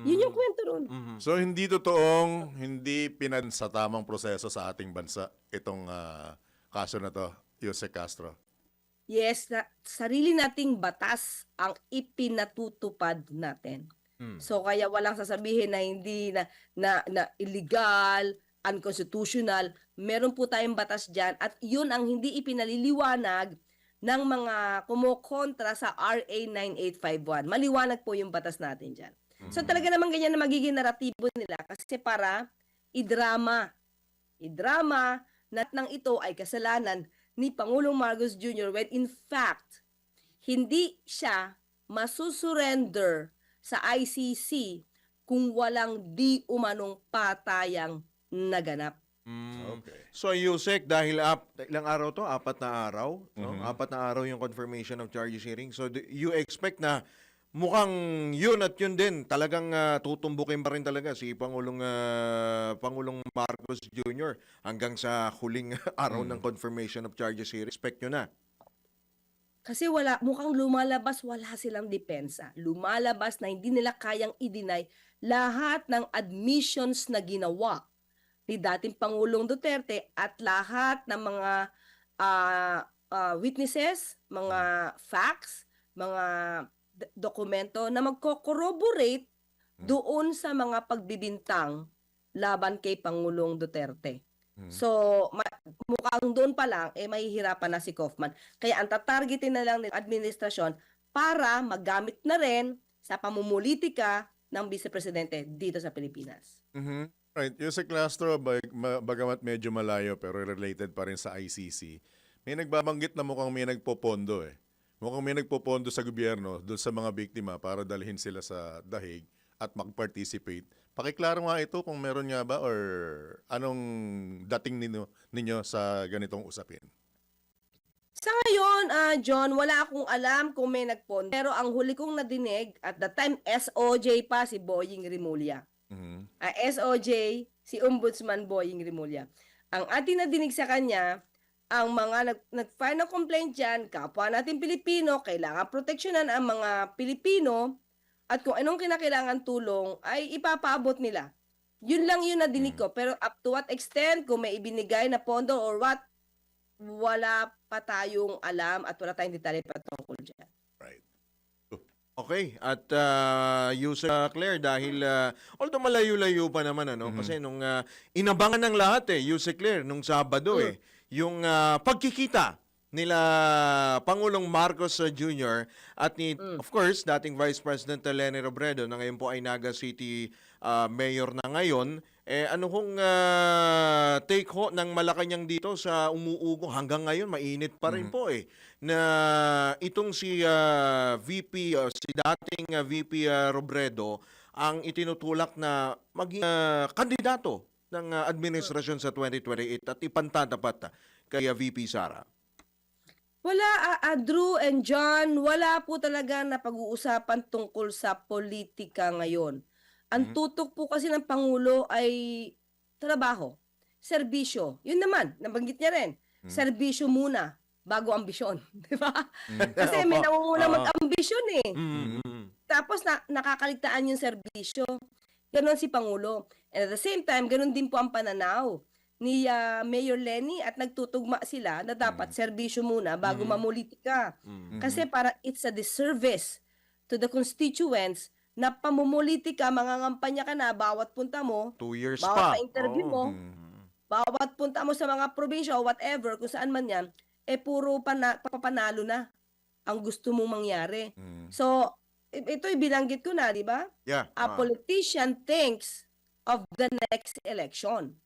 Yun yung kwento ron. So hindi totoong hindi sa tamang proseso sa ating bansa itong kaso na to, Jose Castro. Yes, sarili nating batas ang ipinatutupad natin. So kaya walang sasabihin na hindi na illegal, unconstitutional. Meron po tayong batas diyan at yun ang hindi ipinaliliwanag ng mga kumokontra sa RA 9851. Maliwanag po yung batas natin diyan. So talaga naman ganyan na magiging naratibo nila kasi para idrama na nang ito ay kasalanan ni Pangulong Marcos Jr. when in fact hindi siya masusurrender sa ICC kung walang di umanong patayang naganap. Okay. So Yusek, dahil ilang araw to? 4 na araw? No? 4 na araw yung confirmation of charges hearing. So you expect na mukhang yun at yun din talagang tutumbukin pa rin talaga si Pangulong Marcos Jr. hanggang sa huling araw ng confirmation of charges hearing. Expect nyo na? Kasi mukhang wala silang depensa. Lumalabas na hindi nila kayang i-deny lahat ng admissions na ginawa ni dating Pangulong Duterte at lahat ng mga witnesses, mga facts, mga dokumento na magko-corroborate doon sa mga pagbibintang laban kay Pangulong Duterte. So, mukhang doon pa lang, mahihirapan na si Kaufman. Kaya ang tatargetin na lang ng administrasyon para magamit na rin sa pamumulitika ng Vice Presidente dito sa Pilipinas. Right. Jose Castro, bagamat medyo malayo pero related pa rin sa ICC, may nagbabanggit na mukhang may nagpopondo eh. Mukhang may nagpopondo sa gobyerno doon sa mga biktima para dalhin sila sa dahig at mag-participate. Pakiklaro nga ito kung meron nga ba or anong dating ninyo sa ganitong usapin. Sa ngayon, John, wala akong alam kung may nagpondo. Pero ang huli kong nadinig, at the time SOJ pa si Boying Rimulya. SOJ, si Ombudsman Boying Rimulya. Ang ating nadinig sa kanya, ang mga nag-file ng complaint dyan, kapwa natin Pilipino, kailangan proteksyonan ang mga Pilipino at kung anong kinakailangan tulong ay ipapaabot nila. Yun lang yun nadinig ko. Pero up to what extent, kung may ibinigay na pondo or what, wala pa tayong alam at wala tayong detalye patungkol dyan. Right. Okay, at User Claire, dahil although malayo-layo pa naman, kasi nung inabangan ng lahat User Claire, nung Sabado yung pagkikita nila Pangulong Marcos Jr. at ni, of course, dating Vice President Leni Robredo na ngayon po ay Naga City Mayor na ngayon. Ano kung take ho ng Malacanang dito sa umuugong hanggang ngayon, mainit pa rin po na itong si VP o si dating VP Robredo ang itinutulak na maging kandidato ng administrasyon sa 2028 at ipantatapat kay VP Sara. Wala, Drew and John, wala po talaga na pag-uusapan tungkol sa politika ngayon. Ang tutok po kasi ng Pangulo ay trabaho, serbisyo. Yun naman, nabanggit niya rin. Serbisyo muna, bago ambisyon. Di ba? Kasi may nangungunang mag-ambisyon Tapos nakakaligtaan yung serbisyo. Ganon si Pangulo. And at the same time, ganon din po ang pananaw ni Mayor Leni at nagtutugma sila na dapat serbisyo muna bago mamulitika. Kasi para it's a disservice to the constituents na pamumulitika, mangangampanya ka na bawat punta mo, 2 years bawat pa-interview mo, bawat punta mo sa mga probinsya o whatever, kung saan man yan, puro papanalo na ang gusto mong mangyari. So, ito'y binanggit ko na, di ba? Yeah. A politician thinks of the next election.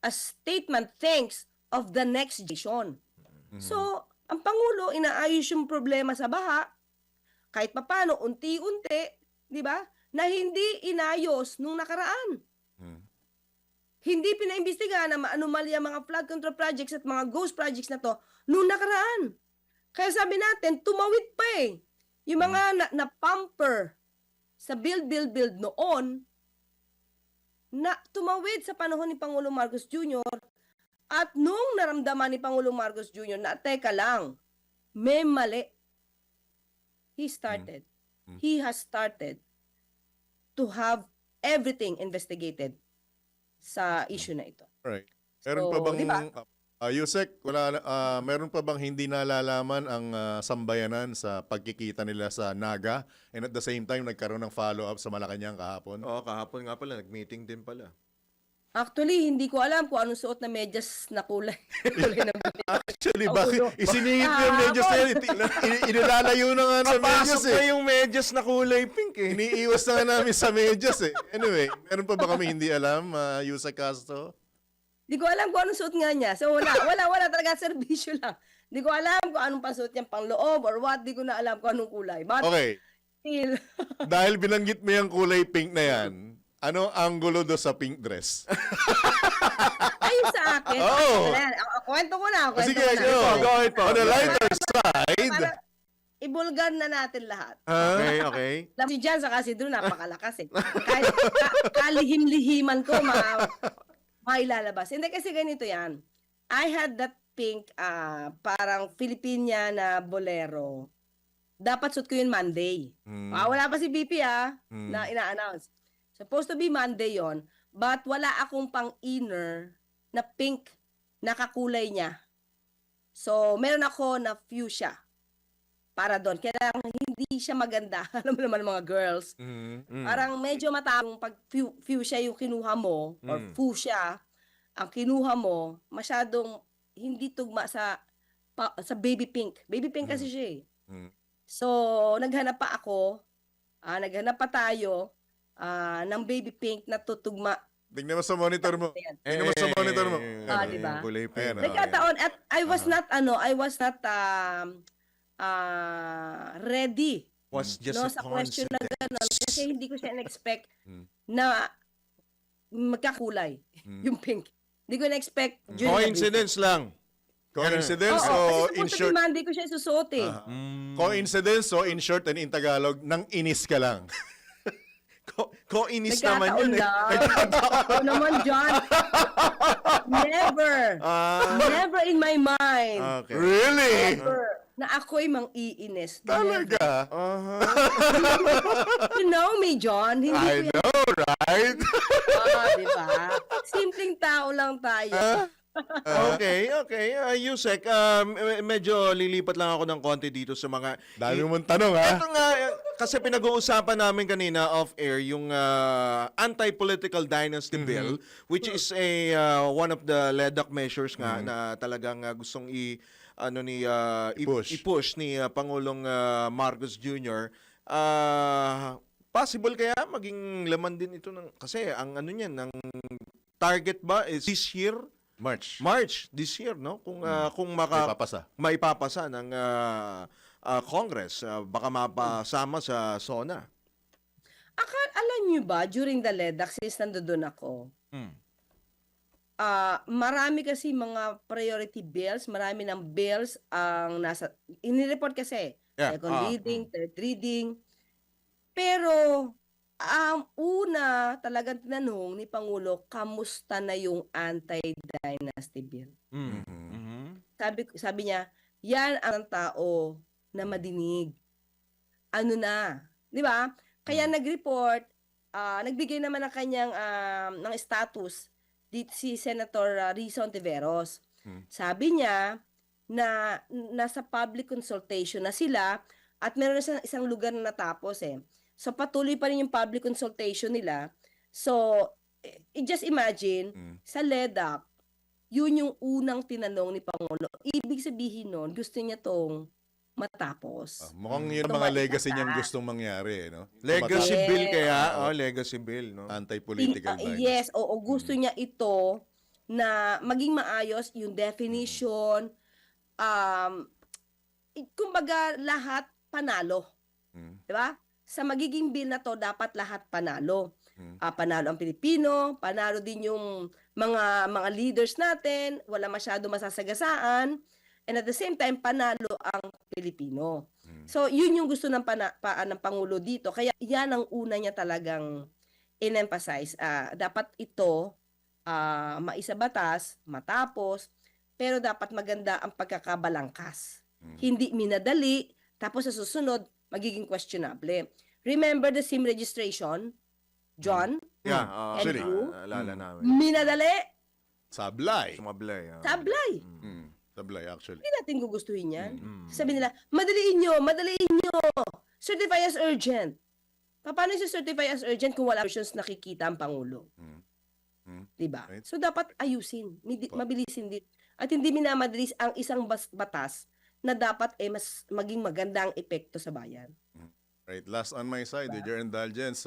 A statement thinks of the next generation. So, ang Pangulo inaayos yung problema sa baha, kahit papano, unti-unti, di ba, na hindi inayos nung nakaraan. Hindi pinaimbestigahan na maanumalya mga flood control projects at mga ghost projects na to nung nakaraan. Kaya sabi natin, tumawid pa eh. Yung mga na-pumper sa build noon, na tumawid sa panahon ni Pangulong Marcos Jr. At nung naramdaman ni Pangulong Marcos Jr. na, teka lang, may mali. He has started to have everything investigated sa issue na ito. Right. Meron So, pa bang, diba? Yusek, meron pa bang hindi nalalaman ang sambayanan sa pagkikita nila sa Naga, and at the same time nagkaroon ng follow-up sa Malacanang kahapon? Oo, kahapon nga pala, nag-meeting din pala. Actually, hindi ko alam kung anong suot na medyas na kulay. Kulay ng Actually, bakit isiningit mo yung medyas na yan? Inilalayo na nga sa medyas Papasok eh. na yung medyas na kulay pink eh. Iniiwas na nga namin sa medyas eh. Anyway, meron pa ba kami hindi alam, Yusek Castro? Hindi ko alam kung anong suot nga niya. So wala talaga, serbisyo lang. Hindi ko alam kung anong pasuot niyang pangloob or what. Hindi ko na alam kung anong kulay. But Okay. still, Dahil binanggit mo yung kulay pink na yan, ano ang angulo do sa pink dress? ayun sa akin. Oo. Kwento ko na. Sige, go ahead po. On the lighter side. Para ibulgar na natin lahat. Okay, okay. Alam si Jan sa kasi doon napakalakas eh. Kahit kalihim-lihiman ko, mailalabas. Hindi kasi ganito yan. I had that pink, parang Filipina na bolero. Dapat suit ko yun Monday. Wala pa si BP na ina-announce. Supposed to be Monday yon, but wala akong pang-inner na pink na kakulay niya. So, meron ako na fuchsia para doon. Kaya hindi siya maganda. Alam mo naman mga girls. Parang medyo matapang pag fuchsia yung kinuha mo, or fuchsia ang kinuha mo, masyadong hindi tugma sa baby pink. Baby pink kasi siya eh. So, naghanap pa ako, naghanap pa tayo ng baby pink na tutugma. Tingnan mo sa monitor mo. Tingnan mo sa monitor mo. Diba? Kulay pink. Ayan, Nagkataon at I was not ready Was just a sa question na coincidence. gano'n kasi hindi ko siya in-expect na magkakulay yung pink. Hindi ko in-expect during the Coincidence lang. Coincidence Oo, o kasi in supposed to short? be Monday ko siya isusuot eh. Coincidence o in short and in Tagalog, nang inis ka lang. Ko-inis naman Nagkataon yun eh. lang. Ako naman, John. Never. Never in my mind. Okay. Really? Never. Na ako'y mang-iinis. Talaga? You know me, John. Hindi ko I yan. know, right? Diba? Simpleng tao lang tayo. Okay. Yusek, medyo lilipat lang ako ng konti dito sa mga... Dami mong tanong, ha? Ito nga, kasi pinag-uusapan namin kanina off-air yung anti-political dynasty bill, which is one of the LEDAC measures nga na talagang gustong i-push ni Pangulong Marcos Jr. Possible kaya maging laman din ito ng... Kasi ang ano niyan, ng target ba is this year? March this year, no? Kung maipapasa ng Congress, baka mapasama sa SONA. Alam niyo ba, during the LEDAC, since nandoon ako, marami kasi mga priority bills, marami ng bills ang nasa, inireport kasi, second reading, third reading, pero una talagang tinanong ni Pangulo, kamusta na yung anti-dynasty bill? Sabi niya, yan ang tao na madinig. Ano na? Di ba? Kaya nag-report, nagbigay naman ng kanyang ng status dito si Senator Risa Ontiveros. Sabi niya na nasa public consultation na sila at meron na isang lugar na natapos eh. So patuloy pa rin yung public consultation nila. So just imagine sa LEDAC, yun yung unang tinanong ni Pangulo. Ibig sabihin nun, gusto niya tong matapos. Mukhang yun ang mga legacy niyang gustong mangyari, no? Legacy bill kaya? Legacy bill, no? Anti-political dynasty. Yes, gusto niya ito na maging maayos yung definition, kumbaga lahat panalo. Di ba? Sa magiging bill na to, dapat lahat panalo. Panalo ang Pilipino, panalo din yung mga leaders natin, wala masyado masasagasaan, and at the same time, panalo ang Pilipino. So, yun yung gusto ng Pangulo dito. Kaya yan ang una niya talagang in-emphasize. Dapat ito maisabatas, matapos, pero dapat maganda ang pagkakabalangkas. Hindi minadali, tapos sa susunod, magiging questionable. Remember the SIM registration, John? Yeah, and Drew? alala namin. Minadali, Sablay. Sumablay. sablay. Sablay, actually. Hindi natin gugustuhin yan. Sabi nila, madaliin nyo. Certify as urgent. Paano si certify as urgent kung wala versions nakikita ang Pangulo? Diba? Right. So, dapat ayusin. Mabilisin din. At hindi minamadalis ang isang batas na dapat mas maging magandang epekto sa bayan. Right, last on my side, with your indulgence,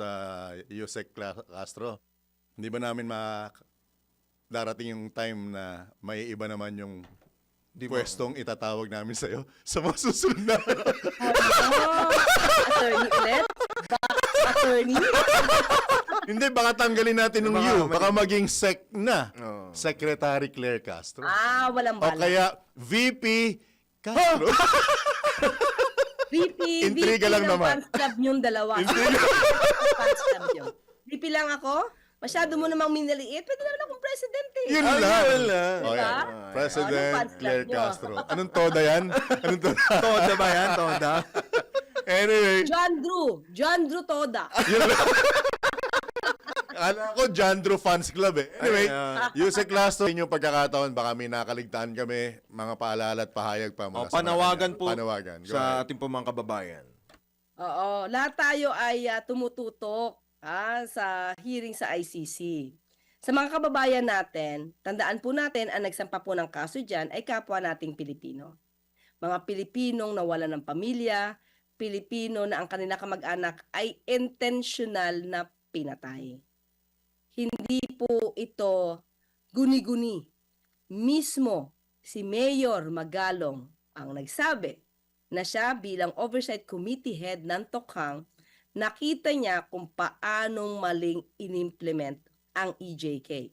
Yusek Castro, hindi ba namin darating yung time na may iba naman yung pwestong itatawag namin sa'yo sa mga susunod na? Attorney ulit? Attorney? Hindi, baka tanggalin natin yung you. Baka maging sec na. Secretary Claire Castro. Walang O bala. kaya VP Castro. Intriga lang naman. Fans club yung dalawa. Fans club yun. VP lang ako? Masyado mo namang minaliit. Pwede naman akong president eh. Yun lang. Diba? O yan. President Anong fans club Claire nyo? Castro. Anong toda yan? Anong toda? Toda ba yan? Toda? Anyway. John Drew Toda. Alam ko, John Drew Fans Club eh. Anyway, Yusek Castro, inyong pagkakataon, baka may nakaligtaan kami, mga paalala at pahayag pa mula sa Panawagan po Panawagan. Go sa ahead. ating po mga kababayan. Oo, lahat tayo ay tumututok sa hearing sa ICC. Sa mga kababayan natin, tandaan po natin ang nagsampa po ng kaso dyan ay kapwa nating Pilipino. Mga Pilipinong nawalan ng pamilya, Pilipino na ang kanilang kamag-anak ay intentional na pinatay. Hindi po ito guni-guni. Mismo si Mayor Magalong ang nagsabi na siya bilang Oversight Committee Head ng Tokhang, nakita niya kung paanong maling inimplement ang EJK.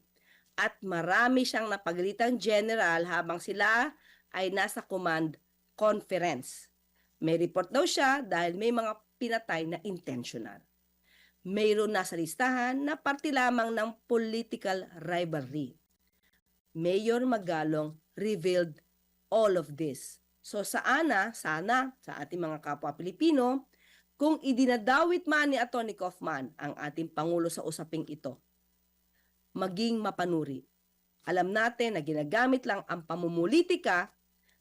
At marami siyang napagalitang general habang sila ay nasa command conference. May report daw siya dahil may mga pinatay na intentional. Mayroon nasa listahan na parte lamang ng political rivalry. Mayor Magalong revealed all of this. So sana sa ating mga kapwa Pilipino, kung idinadawit man ni Atty. Kaufman ang ating Pangulo sa usaping ito, maging mapanuri. Alam natin na ginagamit lang ang pamumulitika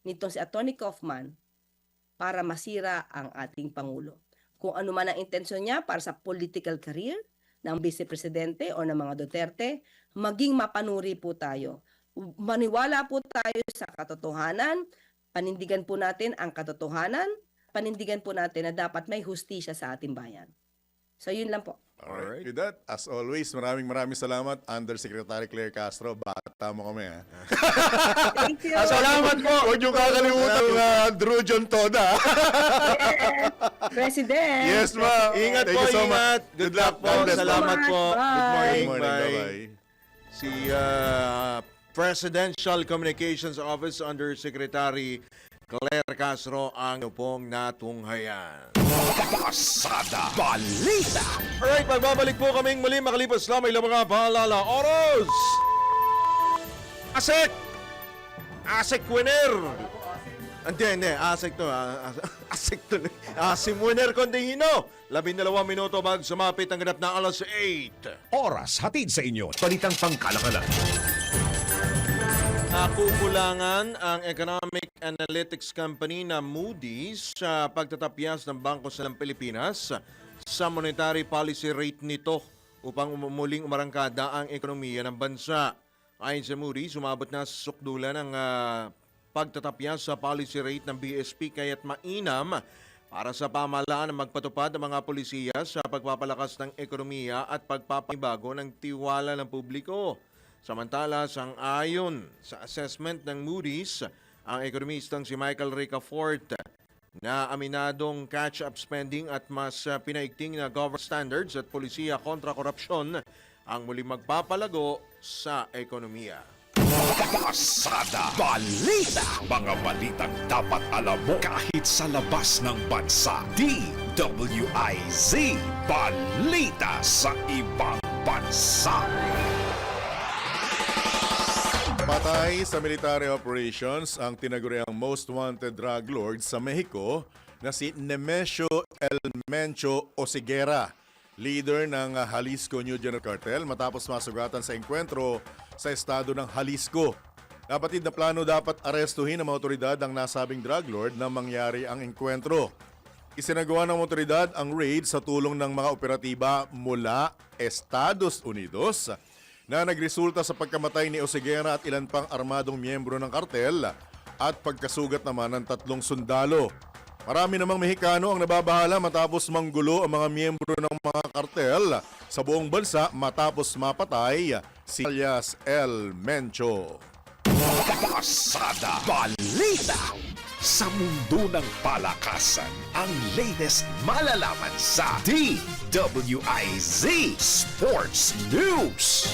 nitong si Atty. Kaufman para masira ang ating Pangulo. Kung ano man ang intensyon niya para sa political career ng Vice Presidente o ng mga Duterte, maging mapanuri po tayo. Maniwala po tayo sa katotohanan, panindigan po natin ang katotohanan, panindigan po natin na dapat may hustisya sa ating bayan. So yun lang po. Alright. With that, as always, maraming salamat, Undersecretary Claire Castro. Bata mo kami, ha? Thank you. Salamat po! Huwag niyo kakalimutan Drew John Toda. President. Yes, ma'am. Ingat Thank po, you so ingat. much. Good luck po. God bless. Salamat po. Bye. Good morning. Good morning. Bye. Bye-bye. Si Presidential Communications Office Undersecretary Claire Castro ang pong natunghayan. Pasada Balita. Alright, magbabalik po kaming muli makalipas lamang ilang mga paalala. Oros! Asek winner! Hindi. Asek to. Asek to. Asim winner Condihino. 12 minuto bago sumapit ang ganap na alas 8. Oras hatid sa inyo. Balitang pangkalakalan. Nakukulangan ang economic analytics company na Moody's sa pagtatapyas ng Bangko ng Pilipinas sa monetary policy rate nito upang muling umarangkada ang ekonomiya ng bansa. Ayon sa Moody's, umabot na sa sukdulan ang pagtatapyas sa policy rate ng BSP kaya't mainam para sa pamahalaan na magpatupad ng mga polisiya sa pagpapalakas ng ekonomiya at pagpapabago ng tiwala ng publiko. Samantala, sang-ayon sa assessment ng Moody's, ang ekonomistang si Michael Ricafort na aminadong catch-up spending at mas pinaigting na government standards at polisiya kontra korupsyon ang muling magpapalago sa ekonomiya. Pasada Balita. Mga balitang dapat alam mo kahit sa labas ng bansa. DWIZ Balita sa ibang bansa. Patay sa military operations ang tinaguriang most wanted drug lord sa Mexico na si Nemesio El Mencho Oseguera, leader ng Jalisco New General Cartel matapos masugatan sa engkwentro sa estado ng Jalisco. Kapatid na plano dapat arestuhin ng mga otoridad ang nasabing drug lord na mangyari ang engkwentro. Isinagawa ng otoridad ang raid sa tulong ng mga operatiba mula Estados Unidos na nagresulta sa pagkamatay ni Oseguera at ilan pang armadong miyembro ng kartel at pagkasugat naman ng 3 sundalo. Marami namang Mexicano ang nababahala matapos manggulo ang mga miyembro ng mga kartel sa buong bansa matapos mapatay si alias El Mencho. Pasada Balita. Sa mundo ng palakasan, ang latest malalaman sa DWIZ Sports News.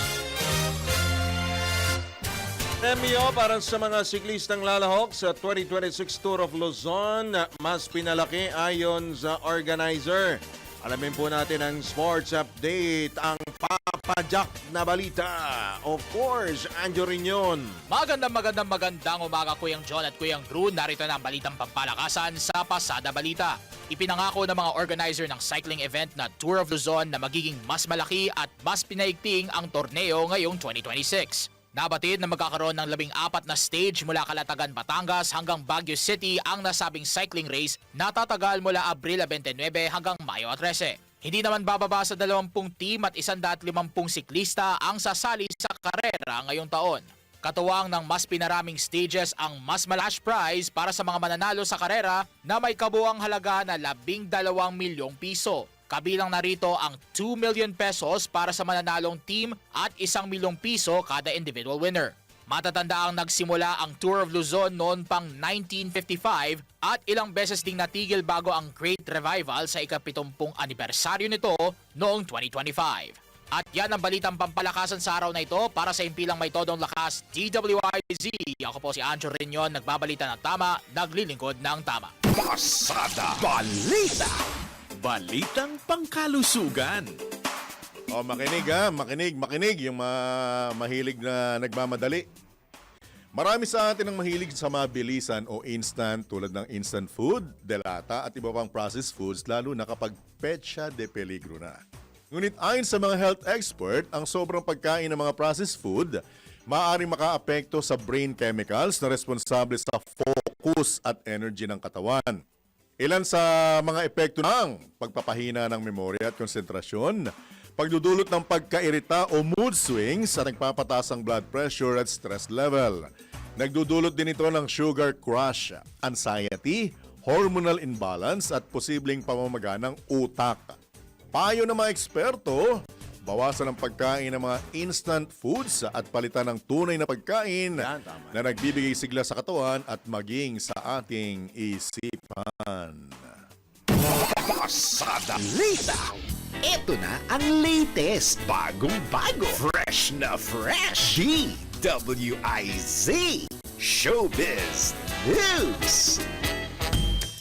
Premyo para sa mga siklistang lalahok sa 2026 Tour of Luzon, mas pinalaki ayon sa organizer. Alamin po natin ang sports update, ang papadyak na balita. Of course, Anjo Riñon. Magandang umaga Kuyang John at Kuyang Drew. Narito na ang balitang pampalakasan sa Pasada Balita. Ipinangako ng mga organizer ng cycling event na Tour of Luzon na magiging mas malaki at mas pinaigting ang torneo ngayong 2026. Nabatid na magkakaroon ng 14 na stage mula Calatagan, Batangas hanggang Baguio City ang nasabing cycling race na tatagal mula Abril 29 hanggang Mayo 13. Hindi naman bababa sa 20 team at 150 siklista ang sasali sa karera ngayong taon. Katuwang ng mas pinaraming stages ang mas malaking prize para sa mga mananalo sa karera na may kabuuang halaga na 12 milyong piso. Kabilang narito ang 2 million pesos para sa mananalong team at 1 milyong piso kada individual winner. Matatanda ang nagsimula ang Tour of Luzon noon pang 1955 at ilang beses ding natigil bago ang Great Revival sa ika-70 anibersaryo nito noong 2025. At yan ang balitang pampalakasan sa araw na ito para sa impilang may todong lakas DWIZ. Ako po si Anjo Riñon, nagbabalita ng tama, naglilingkod ng tama. Pasada Balita. Balitang pangkalusugan. Makinig yung mahilig na nagmamadali. Marami sa atin ang mahilig sa mabilisan o instant tulad ng instant food, delata at iba pang processed foods lalo na kapag petsa de peligro na. Ngunit ayon sa mga health expert, ang sobrang pagkain ng mga processed food maaaring makaapekto sa brain chemicals na responsable sa focus at energy ng katawan. Ilan sa mga epekto ng pagpapahina ng memorya at konsentrasyon, pagdudulot ng pagkairita o mood swings at nagpapataas ang blood pressure at stress level. Nagdudulot din ito ng sugar crash, anxiety, hormonal imbalance at posibleng pamamaga ng utak. Payo ng mga eksperto, bawasan ang pagkain ng mga instant foods at palitan ng tunay na pagkain na nagbibigay sigla sa katawan at maging sa ating isipan. Pasada Balita. Ito na ang latest, bagong-bago, fresh na fresh. DWIZ Showbiz News.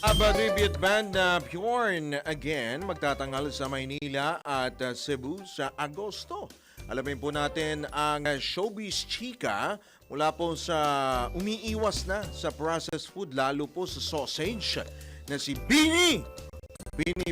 ABBA tribute band na Bjorn again magtatanghal sa Maynila at Cebu sa Agosto. Alamin po natin ang showbiz chika mula po sa umiiwas na sa processed food lalo po sa sausage na si Bini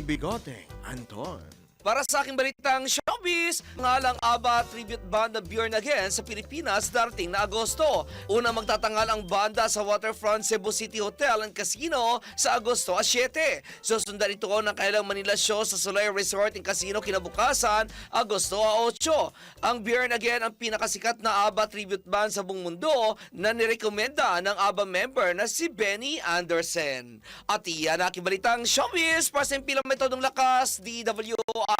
Bigote Anton. Para sa aking balitang showbiz, ngalang ABBA tribute band na Bjorn Again sa Pilipinas darating na Agosto. Una magtatangal ang banda sa Waterfront Cebu City Hotel and Casino sa Agosto 7. Susundan ito ng kailang Manila show sa Soleil Resort and Casino kinabukasan, Agosto 8. Ang Bjorn Again ang pinakasikat na ABBA tribute band sa buong mundo na nirekomenda ng ABBA member na si Benny Anderson. At iyan ang aking balitang showbiz para sa impilang metodong lakas, DWIZ.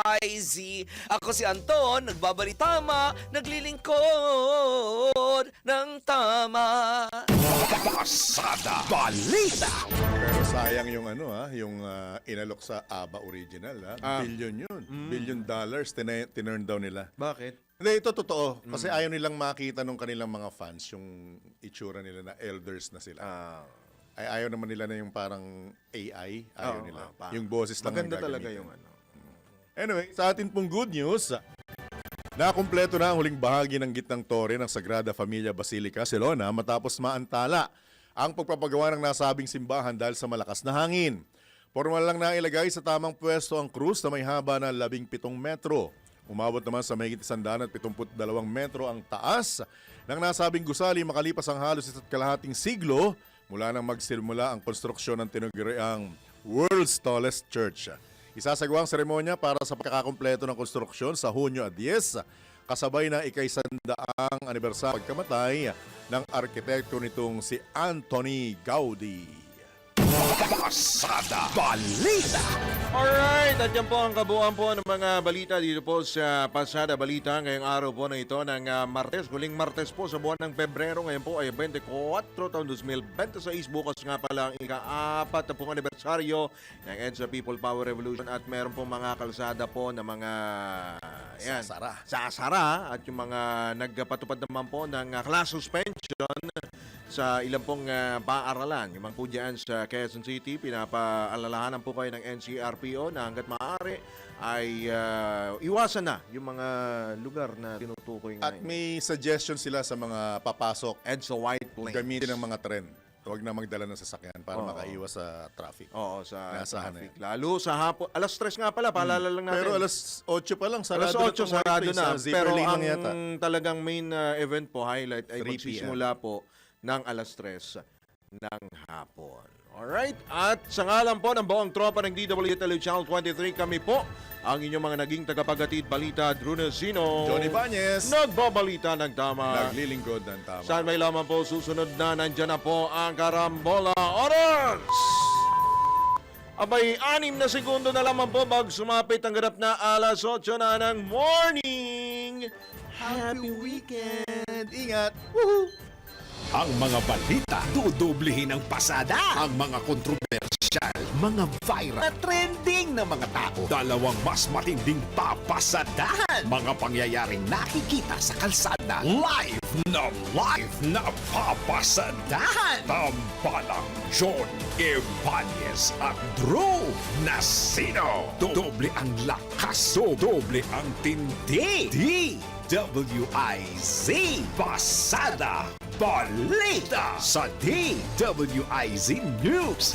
Ako si Anton, nagbabalitama, naglilingkod ng tama. Pasada Balita. Pero sayang yung yung inalok sa ABA original, billion yun. Billion dollars, tinurn down nila. Bakit? Hindi, ito totoo. Kasi ayaw nilang makita nung kanilang mga fans yung itsura nila na elders na sila. Ay, ayaw naman nila na yung parang AI. Ayaw nila. Yung boses lang Maganda ang talaga gagamitin. yung Anyway, sa atin pong good news, nakumpleto na ang huling bahagi ng gitnang tore ng Sagrada Familia Basilica, Silona, matapos maantala ang pagpapagawa ng nasabing simbahan dahil sa malakas na hangin. Formal lang na ilagay sa tamang pwesto ang krus na may haba na 17 metro. Umabot naman sa mahigit 172 metro ang taas ng nasabing gusali makalipas ang halos 1.5 siglo mula nang magsimula ang konstruksyon ng tinaguriang World's Tallest Church. Isasagawa ang seremonya para sa pagkakakumpleto ng konstruksyon sa Hunyo 10, kasabay ng ika-100 anibersaryo pagkamatay ng arkitekto nitong si Anthony Gaudi. Pasada Balita. Alright, at yan po ang kabuuan po ng mga balita dito po sa Pasada Balita ngayong araw po na ito ng Martes. Huling Martes po sa buwan ng Pebrero. Ngayon po ay 24 taon 2026. Bukas nga pala ang ika-4 na pong anibersaryo ng EDSA People Power Revolution at meron po mga kalsada po na mga sasara at yung mga nagpatupad naman po ng class suspension sa ilang pong paaralan. Yung mga po dyan sa Quezon City, pinapaalalahanan po kayo ng NCRPO na hanggat maaari ay iwasan na yung mga lugar na tinutukoy At ngayon. may suggestion sila sa mga papasok. EDSA White Plains. Gamitin ng mga tren. Huwag na magdala ng sasakyan para Oo. makaiwas sa traffic. Oo, sa Naasahan traffic. na Lalo sa hapon. Alas 3 nga pala, paalala lang natin. Pero alas 8 pa lang, sarado Alas 8 na sarado na. Pero ang lang yata. talagang main event po, highlight, ay 3 magsisimula po ng alas 3 ng hapon. Alright? At sa ngalan po ng buong tropa ng DWTL Channel 23, kami po ang inyong mga naging tagapagatid balita, Drew Nasino, Johnny Bañez, nagbabalita ng tama. naglilingkod ng tama. Saan may lamang po susunod na nandyan na po ang Karambola Oras! Abay, 6 na segundo na lamang po bago sumapit ang ganap na alas 8 na ng morning. Happy weekend! Ingat! Woohoo! Ang mga balita, dudublihin ang pasada. Ang mga kontrobersyal, mga viral, at trending na mga tao. Dalawang mas matinding papasadahan. Mga pangyayaring nakikita sa kalsada. Live na papasadahan. Tampalang John Ibanez at Drew Nasino. Doble ang lakas, doble ang tindi. DWIZ Pasada Balita sa DWIZ News.